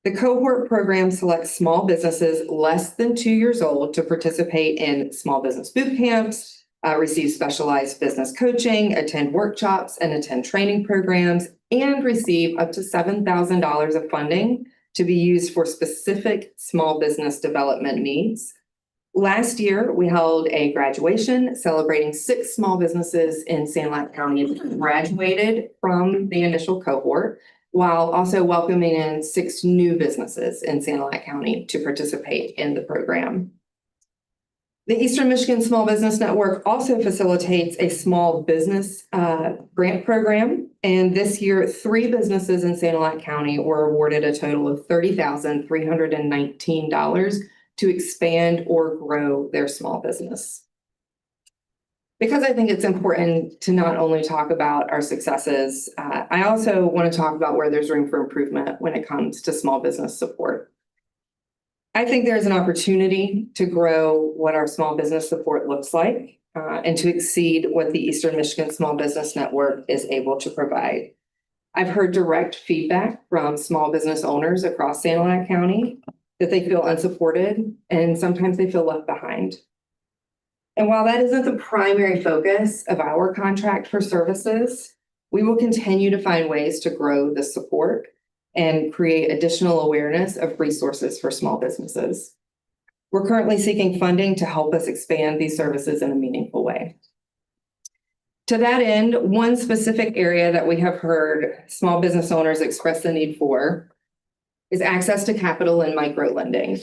The cohort program selects small businesses less than 2 years old to participate in small business boot camps, receive specialized business coaching, attend workshops, and attend training programs, and receive up to $7,000 of funding to be used for specific small business development needs. Last year, we held a graduation celebrating 6 small businesses in Sanilac County that graduated from the initial cohort, while also welcoming in 6 new businesses in Sanilac County to participate in the program. The Eastern Michigan Small Business Network also facilitates a small business grant program. And this year, 3 businesses in Sanilac County were awarded a total of $30,319 to expand or grow their small business. Because I think it's important to not only talk about our successes, I also want to talk about where there's room for improvement when it comes to small business support. I think there's an opportunity to grow what our small business support looks like and to exceed what the Eastern Michigan Small Business Network is able to provide. I've heard direct feedback from small business owners across Sanilac County that they feel unsupported and sometimes they feel left behind. And while that isn't the primary focus of our contract for services, we will continue to find ways to grow the support and create additional awareness of resources for small businesses. We're currently seeking funding to help us expand these services in a meaningful way. To that end, one specific area that we have heard small business owners express the need for is access to capital and micro lending.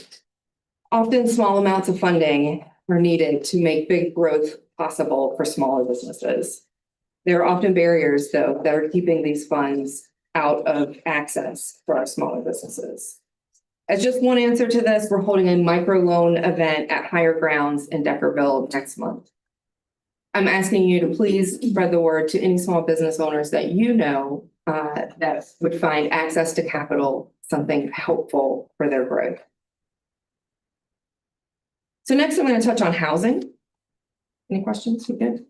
Often small amounts of funding are needed to make big growth possible for smaller businesses. There are often barriers, though, that are keeping these funds out of access for our smaller businesses. As just one answer to this, we're holding a microloan event at Higher Grounds in Deckerville next month. I'm asking you to please spread the word to any small business owners that you know that would find access to capital something helpful for their growth. So next, I'm going to touch on housing. Any questions? You good?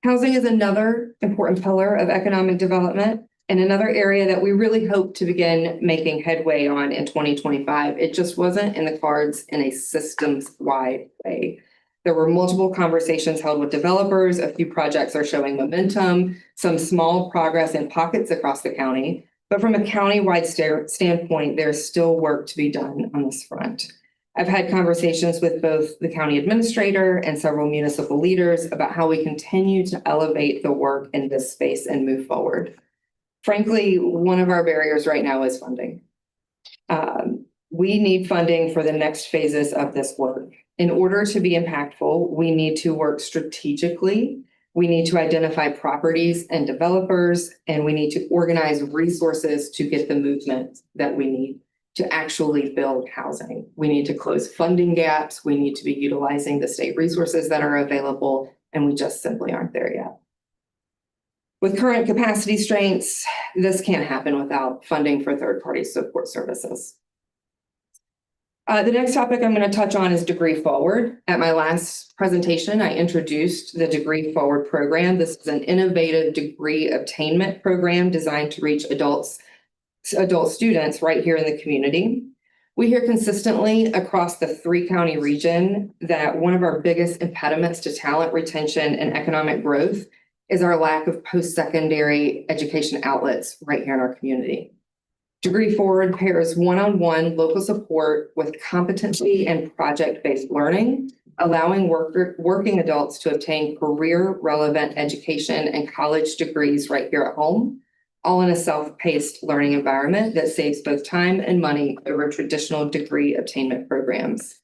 Housing is another important pillar of economic development and another area that we really hope to begin making headway on in 2025. It just wasn't in the cards in a systems-wide way. There were multiple conversations held with developers. A few projects are showing momentum, some small progress in pockets across the county. But from a county-wide standpoint, there's still work to be done on this front. I've had conversations with both the county administrator and several municipal leaders about how we continue to elevate the work in this space and move forward. Frankly, one of our barriers right now is funding. We need funding for the next phases of this work. In order to be impactful, we need to work strategically. We need to identify properties and developers, and we need to organize resources to get the movement that we need to actually build housing. We need to close funding gaps. We need to be utilizing the state resources that are available, and we just simply aren't there yet. With current capacity constraints, this can't happen without funding for third-party support services. The next topic I'm going to touch on is Degree Forward. At my last presentation, I introduced the Degree Forward program. This is an innovative degree attainment program designed to reach adult students right here in the community. We hear consistently across the three-county region that one of our biggest impediments to talent retention and economic growth is our lack of post-secondary education outlets right here in our community. Degree Forward pairs one-on-one local support with competency and project-based learning, allowing working adults to obtain career-relevant education and college degrees right here at home, all in a self-paced learning environment that saves both time and money over traditional degree attainment programs.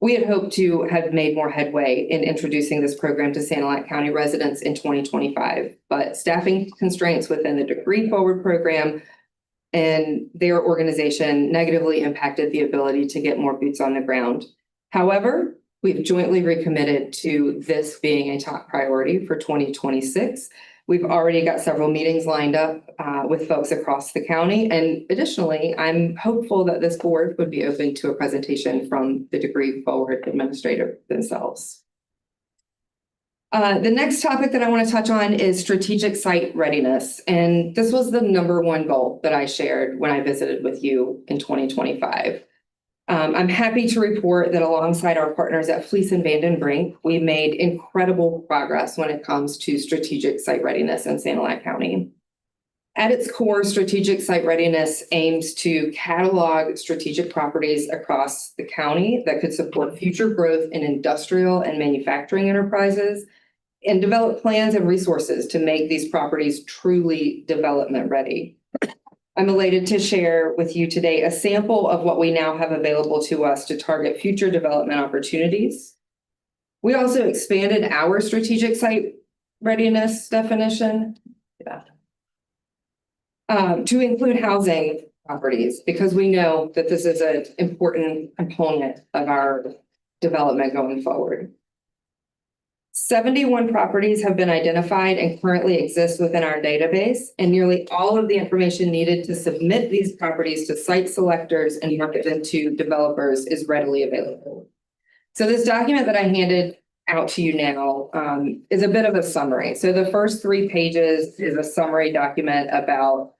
We had hoped to have made more headway in introducing this program to Sanilac County residents in 2025, but staffing constraints within the Degree Forward program and their organization negatively impacted the ability to get more boots on the ground. However, we've jointly recommitted to this being a top priority for 2026. We've already got several meetings lined up with folks across the county. And additionally, I'm hopeful that this board would be open to a presentation from the Degree Forward administrator themselves. The next topic that I want to touch on is strategic site readiness. And this was the number one goal that I shared when I visited with you in 2025. I'm happy to report that alongside our partners at Fleece and Vandenbrink, we made incredible progress when it comes to strategic site readiness in Sanilac County. At its core, strategic site readiness aims to catalog strategic properties across the county that could support future growth in industrial and manufacturing enterprises and develop plans and resources to make these properties truly development ready. I'm elated to share with you today a sample of what we now have available to us to target future development opportunities. We also expanded our strategic site readiness definition to include housing properties, because we know that this is an important component of our development going forward. 71 properties have been identified and currently exist within our database, and nearly all of the information needed to submit these properties to site selectors and market them to developers is readily available. So this document that I handed out to you now is a bit of a summary. So the first 3 pages is a summary document about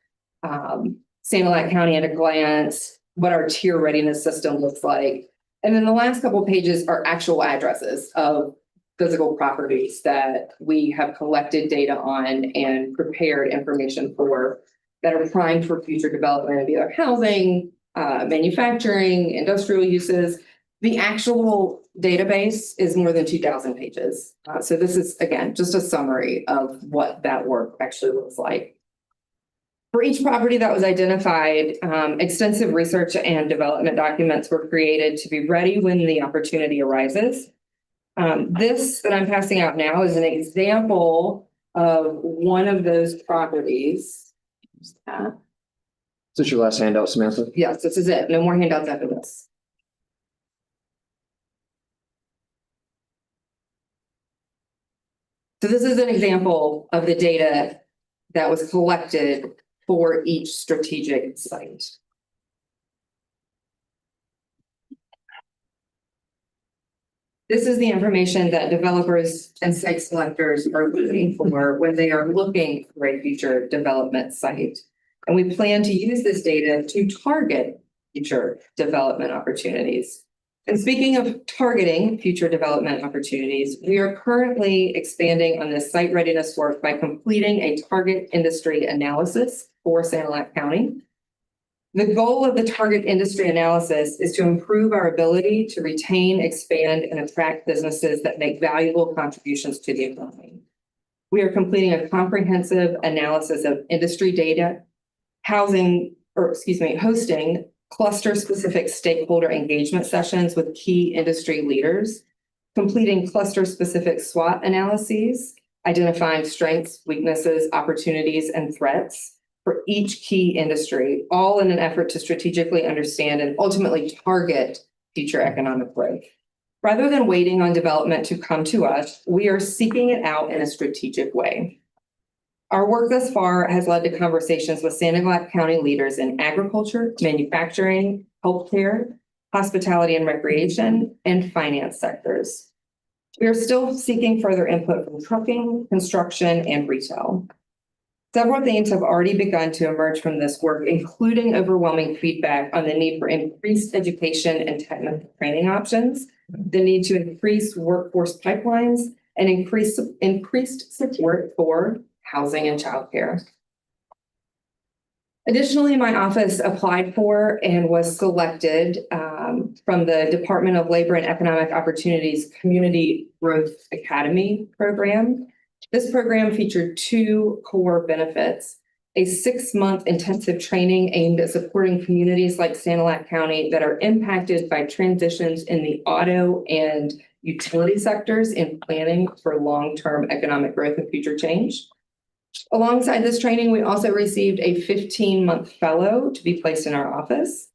Sanilac County at a glance, what our tier readiness system looks like. And then the last couple pages are actual addresses of physical properties that we have collected data on and prepared information for that are primed for future development of either housing, manufacturing, industrial uses. The actual database is more than 2,000 pages. So this is, again, just a summary of what that work actually looks like. For each property that was identified, extensive research and development documents were created to be ready when the opportunity arises. This that I'm passing out now is an example of one of those properties. Is this your last handout, Samantha? Yes, this is it. No more handouts after this. So this is an example of the data that was collected for each strategic site. This is the information that developers and site selectors are looking for when they are looking for a future development site. And we plan to use this data to target future development opportunities. And speaking of targeting future development opportunities, we are currently expanding on this site readiness work by completing a target industry analysis for Sanilac County. The goal of the target industry analysis is to improve our ability to retain, expand, and attract businesses that make valuable contributions to the economy. We are completing a comprehensive analysis of industry data, hosting cluster-specific stakeholder engagement sessions with key industry leaders, completing cluster-specific SWOT analyses, identifying strengths, weaknesses, opportunities, and threats for each key industry, all in an effort to strategically understand and ultimately target future economic growth. Rather than waiting on development to come to us, we are seeking it out in a strategic way. Our work thus far has led to conversations with Sanilac County leaders in agriculture, manufacturing, healthcare, hospitality and recreation, and finance sectors. We are still seeking further input from trucking, construction, and retail. Several themes have already begun to emerge from this work, including overwhelming feedback on the need for increased education and technical training options, the need to increase workforce pipelines, and increased support for housing and childcare. Additionally, my office applied for and was selected from the Department of Labor and Economic Opportunities Community Growth Academy program. This program featured 2 core benefits: a 6-month intensive training aimed at supporting communities like Sanilac County that are impacted by transitions in the auto and utility sectors in planning for long-term economic growth and future change. Alongside this training, we also received a 15-month fellow to be placed in our office.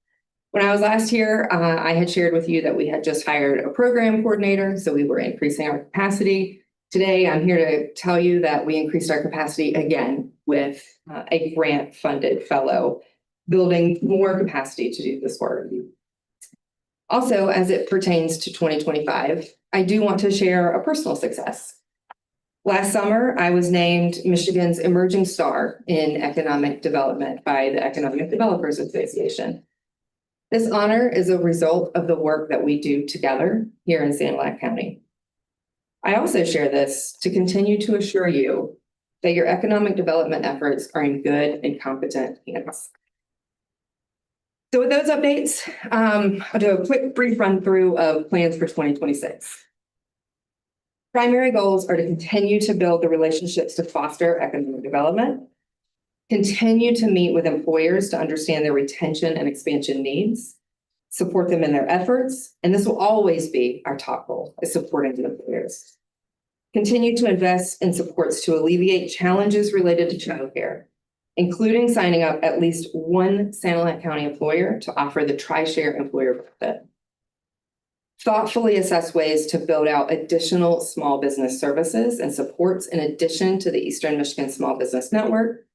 When I was last here, I had shared with you that we had just hired a program coordinator, so we were increasing our capacity. Today, I'm here to tell you that we increased our capacity again with a grant-funded fellow, building more capacity to do this work. Also, as it pertains to 2025, I do want to share a personal success. Last summer, I was named Michigan's Emerging Star in Economic Development by the Economic Developers Association. This honor is a result of the work that we do together here in Sanilac County. I also share this to continue to assure you that your economic development efforts are in good and competent hands. So with those updates, I'll do a quick brief run through of plans for 2026. Primary goals are to continue to build the relationships to foster economic development, continue to meet with employers to understand their retention and expansion needs, support them in their efforts, and this will always be our top goal, is supporting the employers. Continue to invest in supports to alleviate challenges related to childcare, including signing up at least one Sanilac County employer to offer the TriShare employer benefit. thoughtfully assess ways to build out additional small business services and supports in addition to the Eastern Michigan Small Business Network.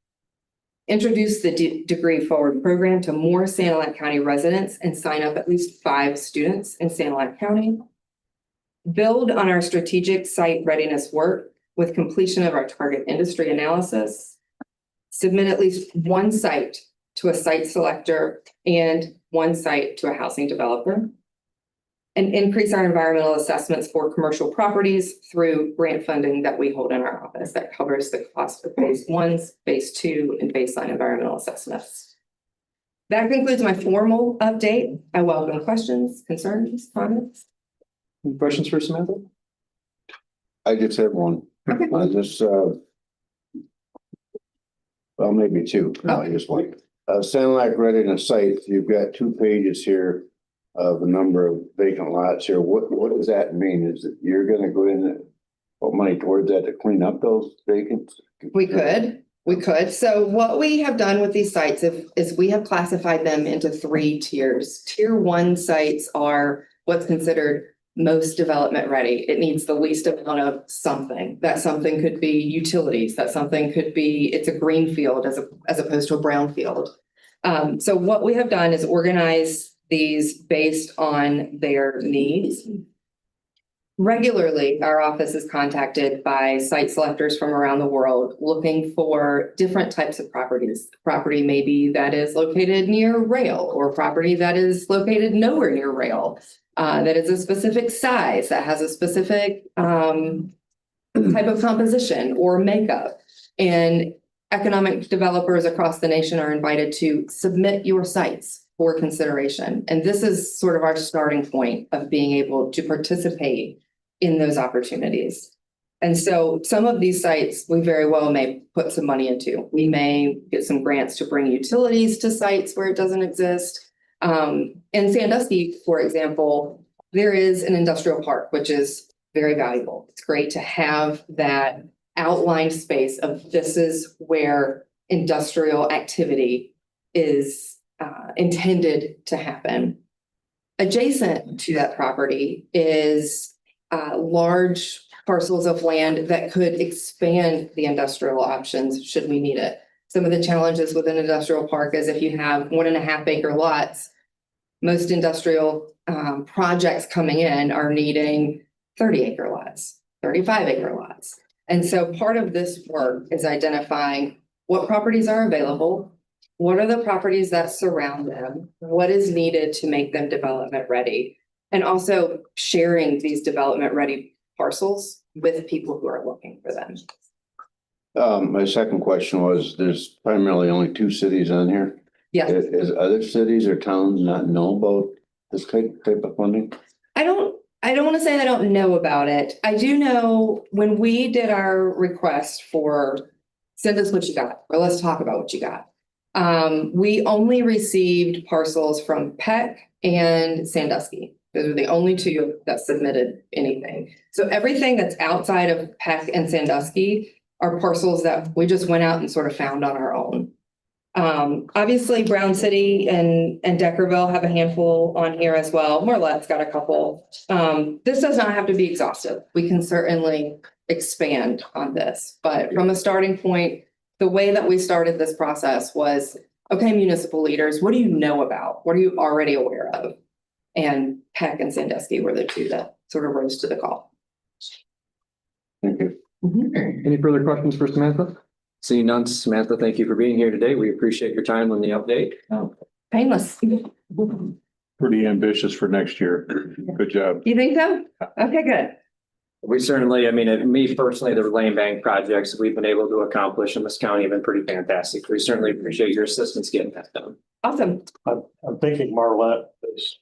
Introduce the Degree Forward program to more Sanilac County residents and sign up at least 5 students in Sanilac County. Build on our strategic site readiness work with completion of our target industry analysis. Submit at least 1 site to a site selector and 1 site to a housing developer. And increase our environmental assessments for commercial properties through grant funding that we hold in our office that covers the cost of phase 1, phase 2, and baseline environmental assessments. That concludes my formal update. I welcome questions, concerns, comments. Any questions for Samantha? I just have one. Okay. I just, well, maybe 2. No, I just like, Sanilac readiness site, you've got 2 pages here of the number of vacant lots here. What does that mean? Is that you're gonna go in and put money towards that to clean up those vacant? We could. So what we have done with these sites is we have classified them into 3 tiers. Tier 1 sites are what's considered most development ready. It needs the least amount of something. That something could be utilities. That something could be, it's a green field as opposed to a brown field. So what we have done is organize these based on their needs. Regularly, our office is contacted by site selectors from around the world looking for different types of properties. Property maybe that is located near rail, or property that is located nowhere near rail, that is a specific size, that has a specific type of composition or makeup. And economic developers across the nation are invited to submit your sites for consideration. And this is sort of our starting point of being able to participate in those opportunities. And so some of these sites we very well may put some money into. We may get some grants to bring utilities to sites where it doesn't exist. In Sandusky, for example, there is an industrial park, which is very valuable. It's great to have that outlined space of this is where industrial activity is intended to happen. Adjacent to that property is large parcels of land that could expand the industrial options should we need it. Some of the challenges with an industrial park is if you have 1.5 acre lots, most industrial projects coming in are needing 30 acre lots, 35 acre lots. And so part of this work is identifying what properties are available. What are the properties that surround them? What is needed to make them development ready? And also sharing these development ready parcels with people who are looking for them. My second question was, there's primarily only 2 cities on here. Yes. Is other cities or towns not know about this type of funding? I don't want to say I don't know about it. I do know when we did our request for send us what you got, or let's talk about what you got. We only received parcels from Peck and Sandusky. Those are the only 2 that submitted anything. So everything that's outside of Peck and Sandusky are parcels that we just went out and sort of found on our own. Obviously Brown City and Deckerville have a handful on here as well. Marlette's got a couple. This does not have to be exhaustive. We can certainly expand on this, but from a starting point, the way that we started this process was, okay, municipal leaders, what do you know about? What are you already aware of? And Peck and Sandusky were the 2 that sort of rose to the call. Thank you. Any further questions for Samantha? Seeing none, Samantha, thank you for being here today. We appreciate your time on the update. Painless. Pretty ambitious for next year. Good job. You think so? Okay, good. We certainly, I mean, me personally, the land bank projects we've been able to accomplish in this county have been pretty fantastic. We certainly appreciate your assistance getting that done. Awesome. I'm thinking Marlette has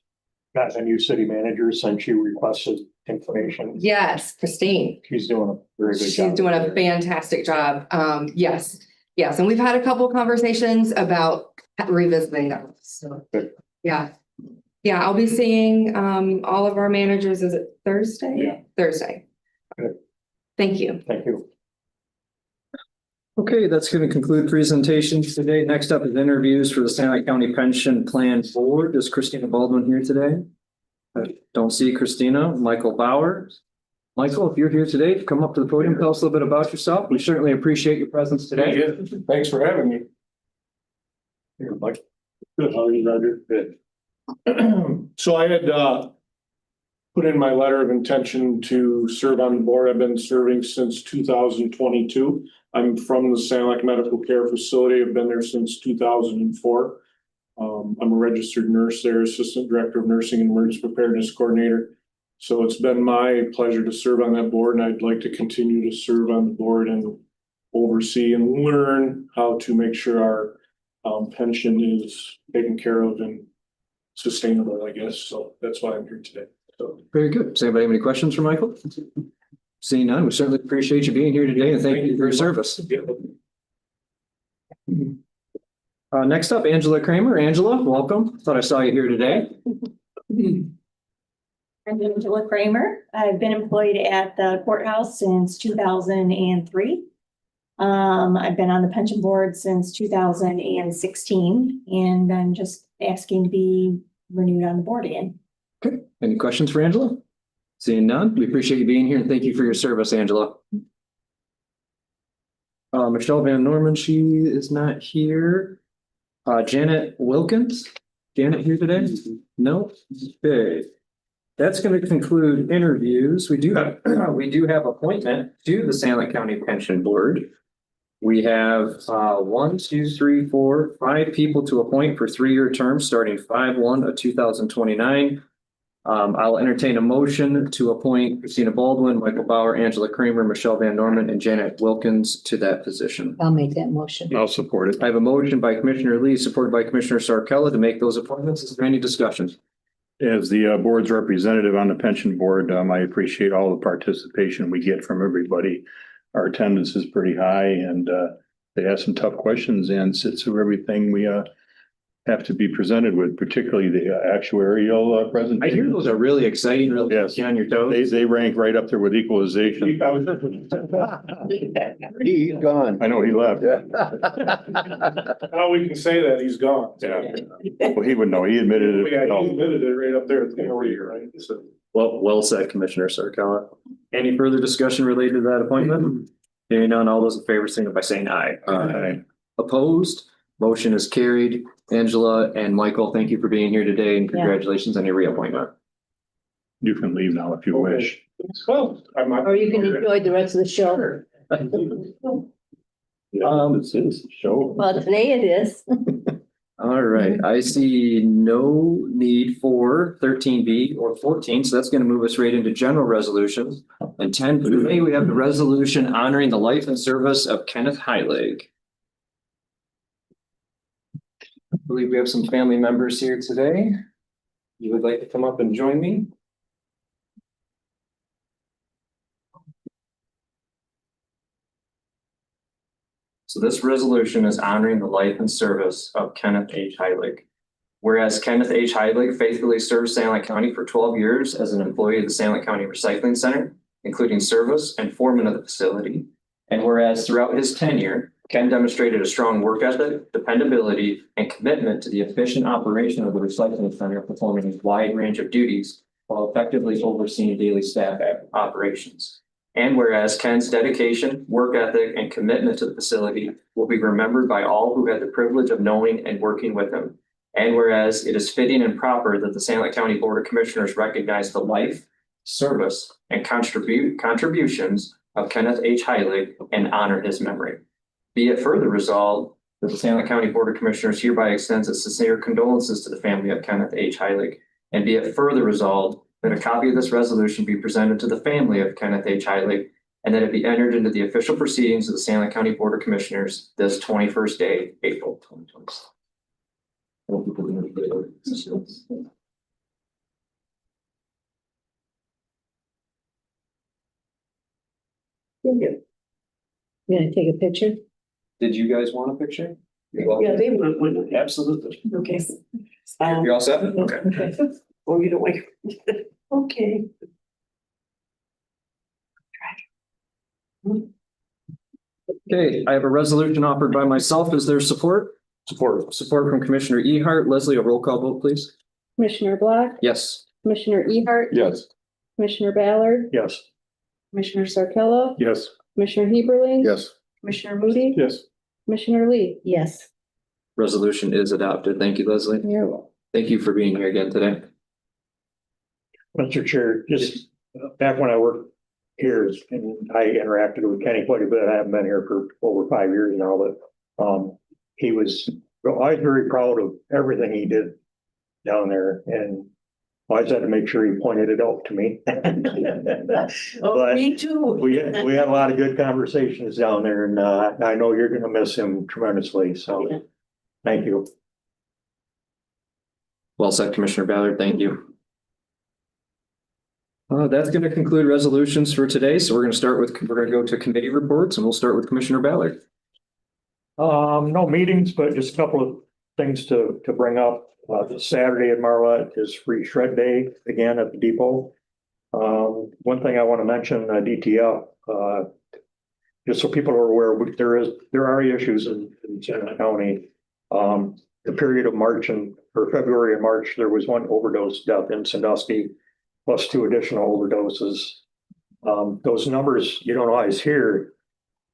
gotten a new city manager since she requested information. Yes, Christine. She's doing a very good job. She's doing a fantastic job. Yes. And we've had a couple of conversations about revisiting those. So, Good. yeah. I'll be seeing all of our managers. Is it Thursday? Yeah. Thursday. Good. Thank you. Thank you. Okay, that's going to conclude presentations today. Next up is interviews for the Sanilac County Pension Plan Board. Is Christina Baldwin here today? Don't see Christina. Michael Bauer. Michael, if you're here today, come up to the podium, tell us a little bit about yourself. We certainly appreciate your presence today. Thanks for having me. Here, Mike. Good, how are you, Roger? Good. So I had put in my letter of intention to serve on the board. I've been serving since 2022. I'm from the Sand Lake Medical Care Facility. I've been there since 2004. I'm a registered nurse there, Assistant Director of Nursing and Emergency Preparedness Coordinator. So it's been my pleasure to serve on that board, and I'd like to continue to serve on the board and oversee and learn how to make sure our pension is taken care of and sustainable, I guess. So that's why I'm here today. So Very good. Does anybody have any questions for Michael? Seeing none, we certainly appreciate you being here today and thank you for your service. Next up, Angela Kramer. Angela, welcome. Thought I saw you here today. I'm Angela Kramer. I've been employed at the courthouse since 2003. I've been on the pension board since 2016, and I'm just asking to be renewed on the board again. Okay. Any questions for Angela? Seeing none, we appreciate you being here and thank you for your service, Angela. Michelle Van Norman, she is not here. Janet Wilkins, Janet here today? No? Okay. That's going to conclude interviews. We do have appointment to the Sand Lake County Pension Board. We have 1, 2, 3, 4, 5 people to appoint for 3-year terms starting 5/1 of 2029. I'll entertain a motion to appoint Christina Baldwin, Michael Bauer, Angela Kramer, Michelle Van Norman, and Janet Wilkins to that position. I'll make that motion. I'll support it. I have a motion by Commissioner Lee, supported by Commissioner Sarkella to make those appointments. Is there any discussion? As the board's representative on the pension board, I appreciate all the participation we get from everybody. Our attendance is pretty high and they ask some tough questions and sit through everything we have to be presented with, particularly the actuarial presentation. I hear those are really exciting, really Yes. get on your toes. They rank right up there with equalization. He's gone. I know he left. now we can say that he's gone. Yeah. Well, he would know. He admitted it. Yeah, he admitted it right up there at the end, right? So Well said, Commissioner Sarkella. Any further discussion related to that appointment? Hearing none, all those in favor signify by saying aye. Aye. Opposed? Motion is carried. Angela and Michael, thank you for being here today and Yeah. congratulations on your reappointment. You can leave now if you wish. well, I might. Or you can enjoy the rest of the show. This is a show. Well, today it is. All right, I see no need for 13B or 14, so that's going to move us right into general resolutions. And 10, today we have the resolution honoring the life and service of Kenneth Heilig. I believe we have some family members here today. You would like to come up and join me? So this resolution is honoring the life and service of Kenneth H. Heilig. Whereas Kenneth H. Heilig faithfully served Sand Lake County for 12 years as an employee of the Sand Lake County Recycling Center, including service and foreman of the facility. And whereas throughout his tenure, Ken demonstrated a strong work ethic, dependability, and commitment to the efficient operation of the recycling center, performing a wide range of duties while effectively overseeing daily staff operations. And whereas Ken's dedication, work ethic, and commitment to the facility will be remembered by all who had the privilege of knowing and working with him. And whereas it is fitting and proper that the Sand Lake County Board of Commissioners recognize the life, service, and contributions of Kenneth H. Heilig and honor his memory. Be it further resolved that the Sand Lake County Board of Commissioners hereby extends its sincere condolences to the family of Kenneth H. Heilig. And be it further resolved that a copy of this resolution be presented to the family of Kenneth H. Heilig and that it be entered into the official proceedings of the Sand Lake County Board of Commissioners this 21st day, April 2026. You gonna take a picture? Did you guys want a picture? Yeah, they want one. Absolutely. Okay. You're all set? Okay. Okay. Oh, you don't like. Okay. Okay, I have a resolution offered by myself. Is there support? Support from Commissioner Ehart. Leslie, a roll call vote, please. Commissioner Black, Yes. Commissioner Ehart, Yes. Commissioner Ballard, Yes. Commissioner Sarcella, Yes. Commissioner Heberlin. Yes. Commissioner Moody. Yes. Commissioner Lee. Yes. Resolution is adopted. Thank you, Leslie. You're welcome. Thank you for being here again today. Mr. Chair, just back when I worked here and I interacted with Kenny quite a bit. I haven't been here for over 5 years now, but he was, I was very proud of everything he did down there and I always had to make sure he pointed it out to me. Oh, But me too. we had a lot of good conversations down there and I know you're gonna miss him tremendously. So thank you. Well said, Commissioner Ballard. Thank you. That's going to conclude resolutions for today. So we're going to go to committee reports and we'll start with Commissioner Ballard. No meetings, but just a couple of things to bring up. This Saturday at Marlette is free shred day again at the depot. One thing I want to mention, DTF, just so people are aware, there are issues in Santa County. The period of February and March, there was one overdose death in Sandusky, plus 2 additional overdoses. Those numbers you don't always hear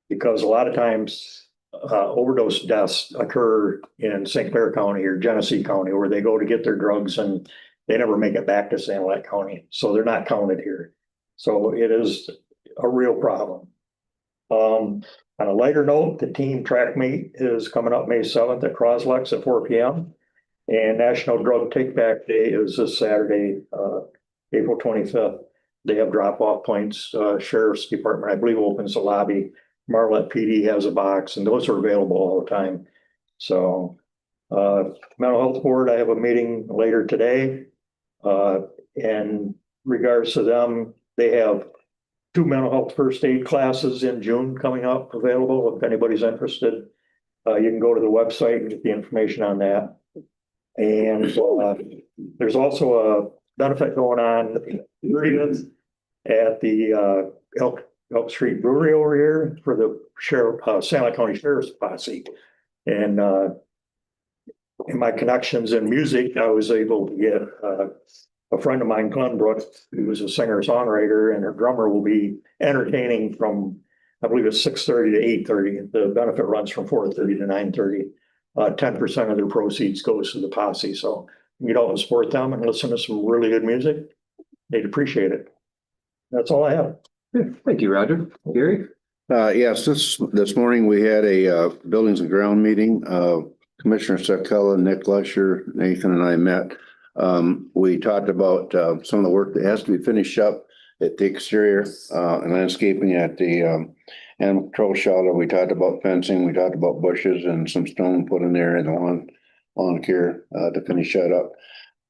because a lot of times overdose deaths occur in St. Clair County or Genesee County where they go to get their drugs and they never make it back to Sanilac County. So they're not counted here. So it is a real problem. On a lighter note, the team track meet is coming up May 7th at Croslex at 4 p.m. And National Drug Take Back Day is this Saturday, April 25th. They have drop-off points. Sheriff's Department, I believe, opens the lobby. Marlette PD has a box, and those are available all the time. So, Mental Health Board, I have a meeting later today. In regards to them, they have 2 mental health first aid classes in June coming up available. If anybody's interested, you can go to the website and get the information on that. And there's also a benefit going on at the Elk Street Brewery over here for the Sanilac County Sheriff's Posse. And in my connections in music, I was able to get a friend of mine, Glenn Brooks, who was a singer-songwriter, and her drummer will be entertaining from, I believe it's 6:30 to 8:30. The benefit runs from 4:30 to 9:30. 10% of their proceeds goes to the posse. So you know, support them and listen to some really good music. They'd appreciate it. That's all I have. Thank you, Roger. Gary? Yes, this morning we had a buildings and ground meeting. Commissioner Sarcella, Nick Lusher, Nathan and I met. We talked about some of the work that has to be finished up at the exterior and landscaping at the animal control shelter. We talked about fencing. We talked about bushes and some stone put in there in the lawn care to finish that up.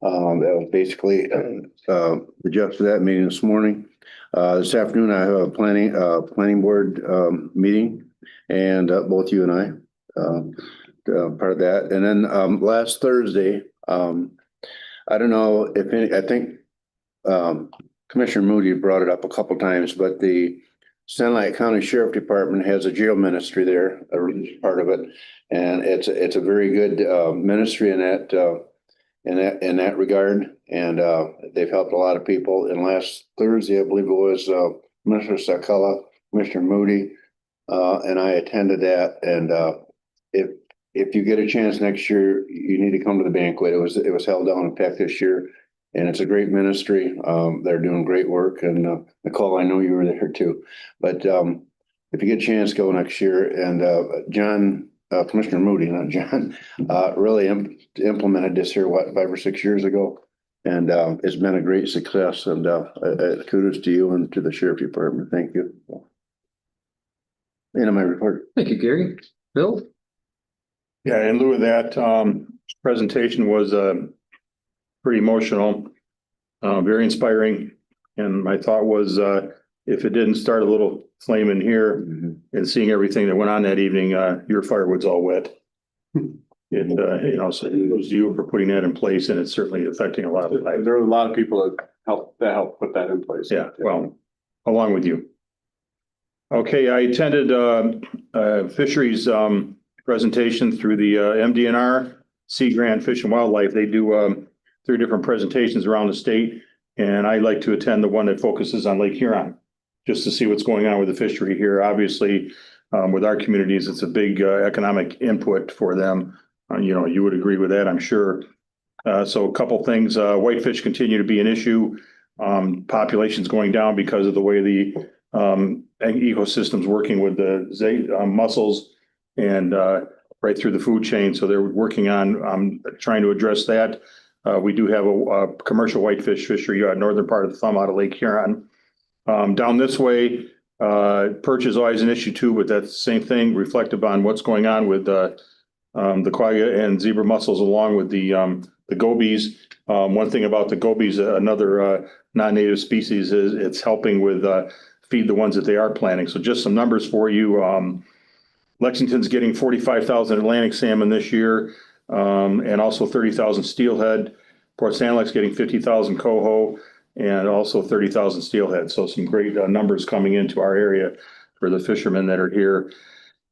That was basically the gist of that meeting this morning. This afternoon, I have a planning board meeting, and both you and I part of that. And then last Thursday, I don't know if I think Commissioner Moody brought it up a couple times, but the Sanilac County Sheriff Department has a jail ministry there, a religious part of it, and it's a very good ministry in that regard, and they've helped a lot of people. And last Thursday, I believe it was Commissioner Sarcella, Commissioner Moody, and I attended that. And if you get a chance next year, you need to come to the banquet. It was held down in Peck this year, and it's a great ministry. They're doing great work. And Nicole, I know you were there too. But if you get a chance, go next year. And John. Commissioner Moody, not John, really implemented this here, 5 or 6 years ago. And it's been a great success. And kudos to you and to the Sheriff Department. Thank you. End of my report. Thank you, Gary. Bill? Yeah, in lieu of that, presentation was pretty emotional, very inspiring. And my thought was, if it didn't start a little flame in here and seeing everything that went on that evening, your firewood's all wet. And, so it goes to you for putting that in place, and it's certainly affecting a lot of lives. There are a lot of people that help put that in place. Yeah, well, along with you. Okay, I attended fisheries presentation through the MDNR Sea Grant Fish and Wildlife. They do 3 different presentations around the state. And I like to attend the one that focuses on Lake Huron, just to see what's going on with the fishery here. Obviously, with our communities, it's a big economic input for them. You would agree with that, I'm sure. So a couple things, whitefish continue to be an issue. Population's going down because of the way the ecosystem's working with the mussels and right through the food chain. So they're working on trying to address that. We do have a commercial whitefish fishery, northern part of the thumb out of Lake Huron. Down this way, perch is always an issue too, but that's the same thing, reflective on what's going on with the quagga and zebra mussels along with the gobies. One thing about the gobies, another non-native species, is it's helping with feed the ones that they are planting. So just some numbers for you. Lexington's getting 45,000 Atlantic salmon this year, and also 30,000 steelhead. Port St. Alex getting 50,000 coho and also 30,000 steelhead. So some great numbers coming into our area for the fishermen that are here.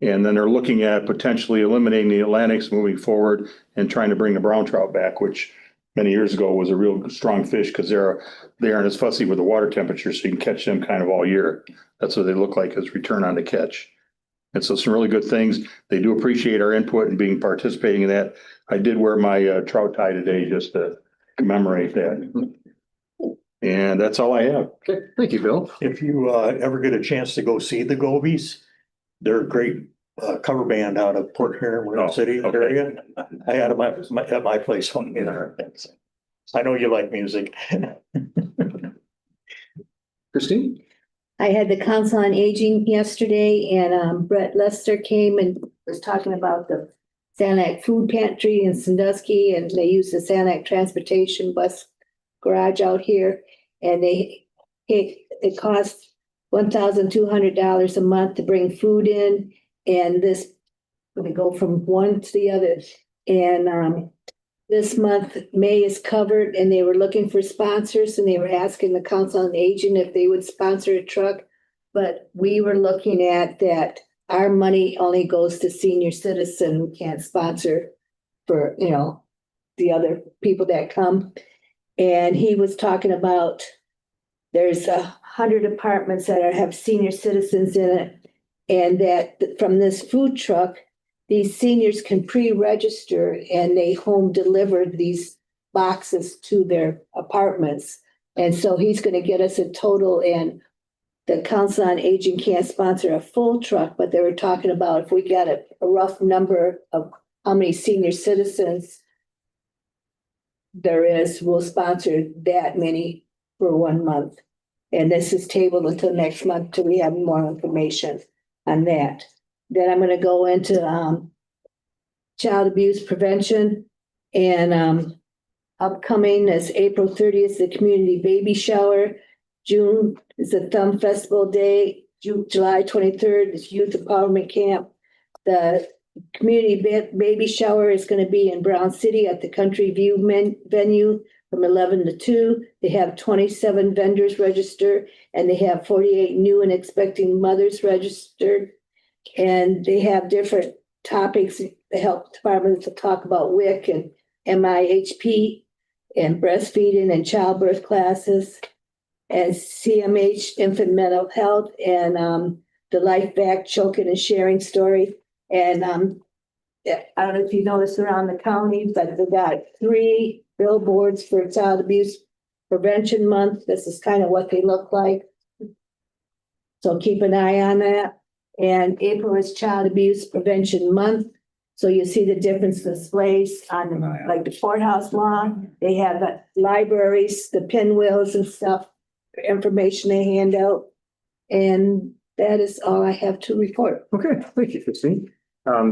And then they're looking at potentially eliminating the Atlantics moving forward and trying to bring the brown trout back, which many years ago was a real strong fish because they aren't as fussy with the water temperature, so you can catch them kind of all year. That's what they look like as return on the catch. And so some really good things. They do appreciate our input and participating in that. I did wear my trout tie today just to commemorate that. And that's all I have. Okay, thank you, Bill. If you ever get a chance to go see the gobies, they're a great cover band out of Port Huron City area. I had them at my place home, I know you like music. Christine? I had the Council on Aging yesterday and Brett Lester came and was talking about the Sanac Food Pantry in Sandusky, and they use the Sanac Transportation Bus Garage out here. And it costs $1,200 a month to bring food in. And we go from one to the other. And this month, May is covered, and they were looking for sponsors, and they were asking the Council on Aging if they would sponsor a truck. But we were looking at that our money only goes to senior citizen. We can't sponsor for, the other people that come. And he was talking about there's 100 apartments that have senior citizens in it, and that from this food truck, these seniors can pre-register and they home deliver these boxes to their apartments. And so he's going to get us a total, and the Council on Aging can't sponsor a full truck, but they were talking about if we got a rough number of how many senior citizens there is, we'll sponsor that many for 1 month. And this is tabled until next month till we have more information on that. Then I'm going to go into child abuse prevention, and upcoming is April 30th, the community baby shower. June is the Thumb Festival Day. July 23rd is Youth Empowerment Camp. The community baby shower is going to be in Brown City at the Country View venue from 11 to 2. They have 27 vendors registered, and they have 48 new and expecting mothers registered. And they have different topics. The health department to talk about WIC and MIHP and breastfeeding and childbirth classes and CMH, infant mental health, and the Life Back choking and sharing story. And I don't know if you noticed around the county, but they got 3 billboards for Child Abuse Prevention Month. This is kind of what they look like. So keep an eye on that. And April is Child Abuse Prevention Month. So you see the difference displays on like the courthouse lawn. They have the libraries, the pinwheels and stuff, information they hand out. And that is all I have to report. Okay, thank you, Christine.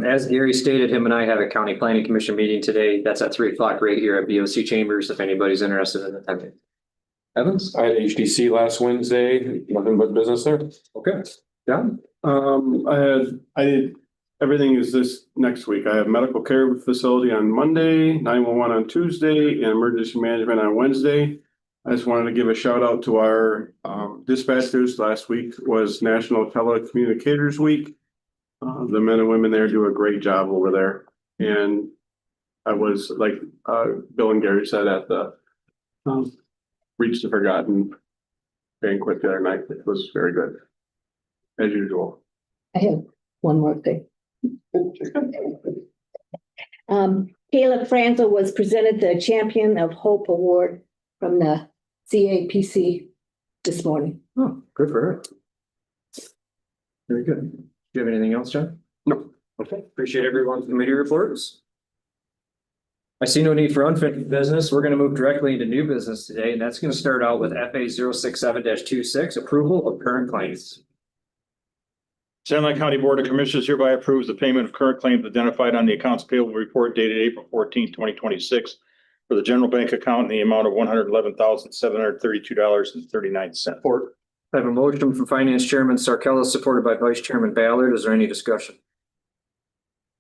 As Gary stated, him and I have a county planning commission meeting today. That's at 3:00 right here at BOC Chambers, if anybody's interested in attending. Evans? I had HDC last Wednesday, nothing but business there. Okay. John? I did, everything is this next week. I have medical care facility on Monday, 911 on Tuesday, and emergency management on Wednesday. I just wanted to give a shout out to our dispatchers. Last week was National Telecommunicators Week. The men and women there do a great job over there. And I was like, Bill and Gary said at the, Reach the Forgotten banquet the other night. It was very good. As usual. I have one more thing. Caleb Franzel was presented the Champion of Hope Award from the CAPC this morning. Oh, good for her. Very good. Do you have anything else, John? No. Okay, appreciate everyone's committee reports. I see no need for unfinished business. We're going to move directly into new business today, and that's going to start out with FA 067-26, approval of current claims. Sandlot County Board of Commissioners hereby approves the payment of current claims identified on the accounts payable report dated April 14, 2026 for the general bank account in the amount of $111,732.39. Support. I have a motion from Finance Chairman Sarkella, supported by Vice Chairman Ballard. Is there any discussion?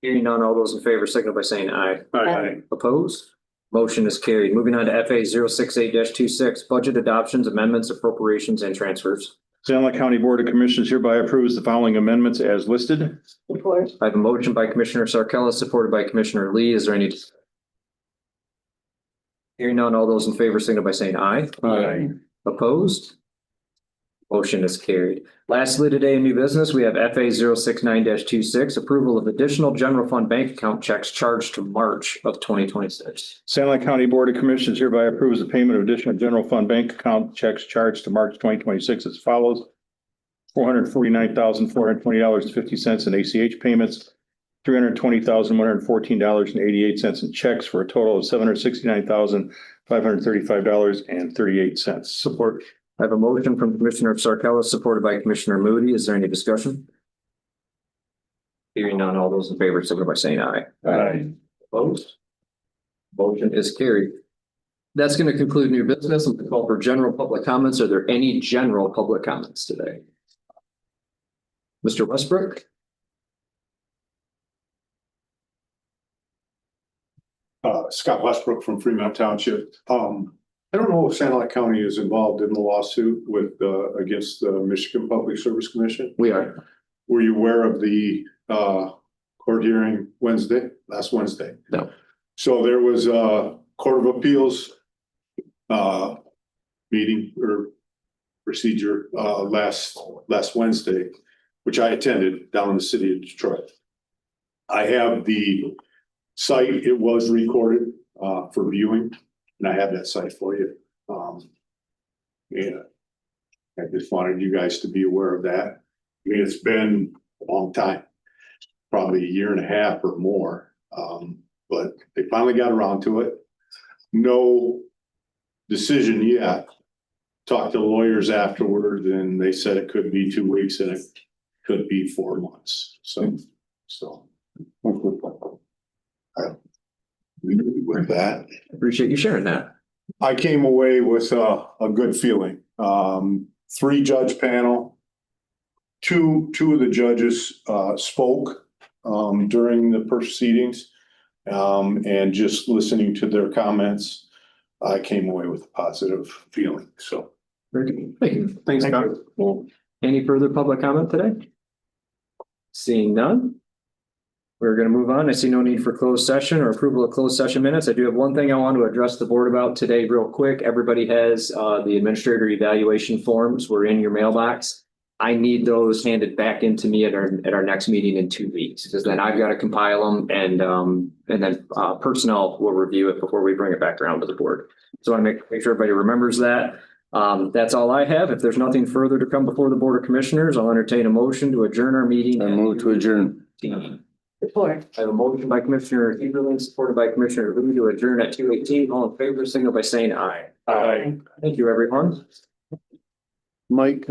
Hearing none, all those in favor signal by saying aye. Aye. Opposed? Motion is carried. Moving on to FA 068-26, budget adoptions, amendments, appropriations, and transfers. Sandlot County Board of Commissioners hereby approves the following amendments as listed. Support. I have a motion by Commissioner Sarkella, supported by Commissioner Lee. Is there any discussion? Hearing none, all those in favor signal by saying aye. Aye. Opposed? Motion is carried. Lastly, today in new business, we have FA 069-26, approval of additional general fund bank account checks charged to March of 2026. Sandlot County Board of Commissioners hereby approves the payment of additional general fund bank account checks charged to March 2026 as follows. $449,420.50 in ACH payments, $320,114.88 in checks for a total of $769,535.38. Support. I have a motion from Commissioner Sarkella, supported by Commissioner Moody. Is there any discussion? Hearing none, all those in favor signal by saying aye. Aye. Opposed? Motion is carried. That's going to conclude new business. I'm going to call for general public comments. Are there any general public comments today? Mr. Westbrook? Scott Westbrook from Fremont Township. I don't know if Sandlot County is involved in the lawsuit with, against the Michigan Public Service Commission. We are. Were you aware of the, court hearing last Wednesday? No. So there was a Court of Appeals, meeting or procedure, last Wednesday, which I attended down in the city of Detroit. I have the site. It was recorded, for viewing. And I have that site for you. Yeah. I just wanted you guys to be aware of that. I mean, it's been a long time, probably a year and a half or more. But they finally got around to it. No decision yet. Talked to the lawyers afterward, and they said it could be 2 weeks and it could be 4 months. So. With that. Appreciate you sharing that. I came away with a good feeling. 3-judge panel. Two of the judges spoke during the proceedings. And just listening to their comments, I came away with a positive feeling. So. Very good. Thank you. Thanks, Thank Scott. you. Any further public comment today? Seeing none. We're going to move on. I see no need for closed session or approval of closed session minutes. I do have one thing I want to address the board about today real quick. Everybody has the administrator evaluation forms. We're in your mailbox. I need those handed back into me at our next meeting in 2 weeks, because then I've got to compile them and then personnel will review it before we bring it back around to the board. So I make sure everybody remembers that. That's all I have. If there's nothing further to come before the Board of Commissioners, I'll entertain a motion to adjourn our meeting. I move to adjourn. Support. I have a motion by Commissioner Eberlin, supported by Commissioner Lee, to adjourn at 2:18. All in favor, signal by saying aye. Aye. Thank you, everyone. Mike, can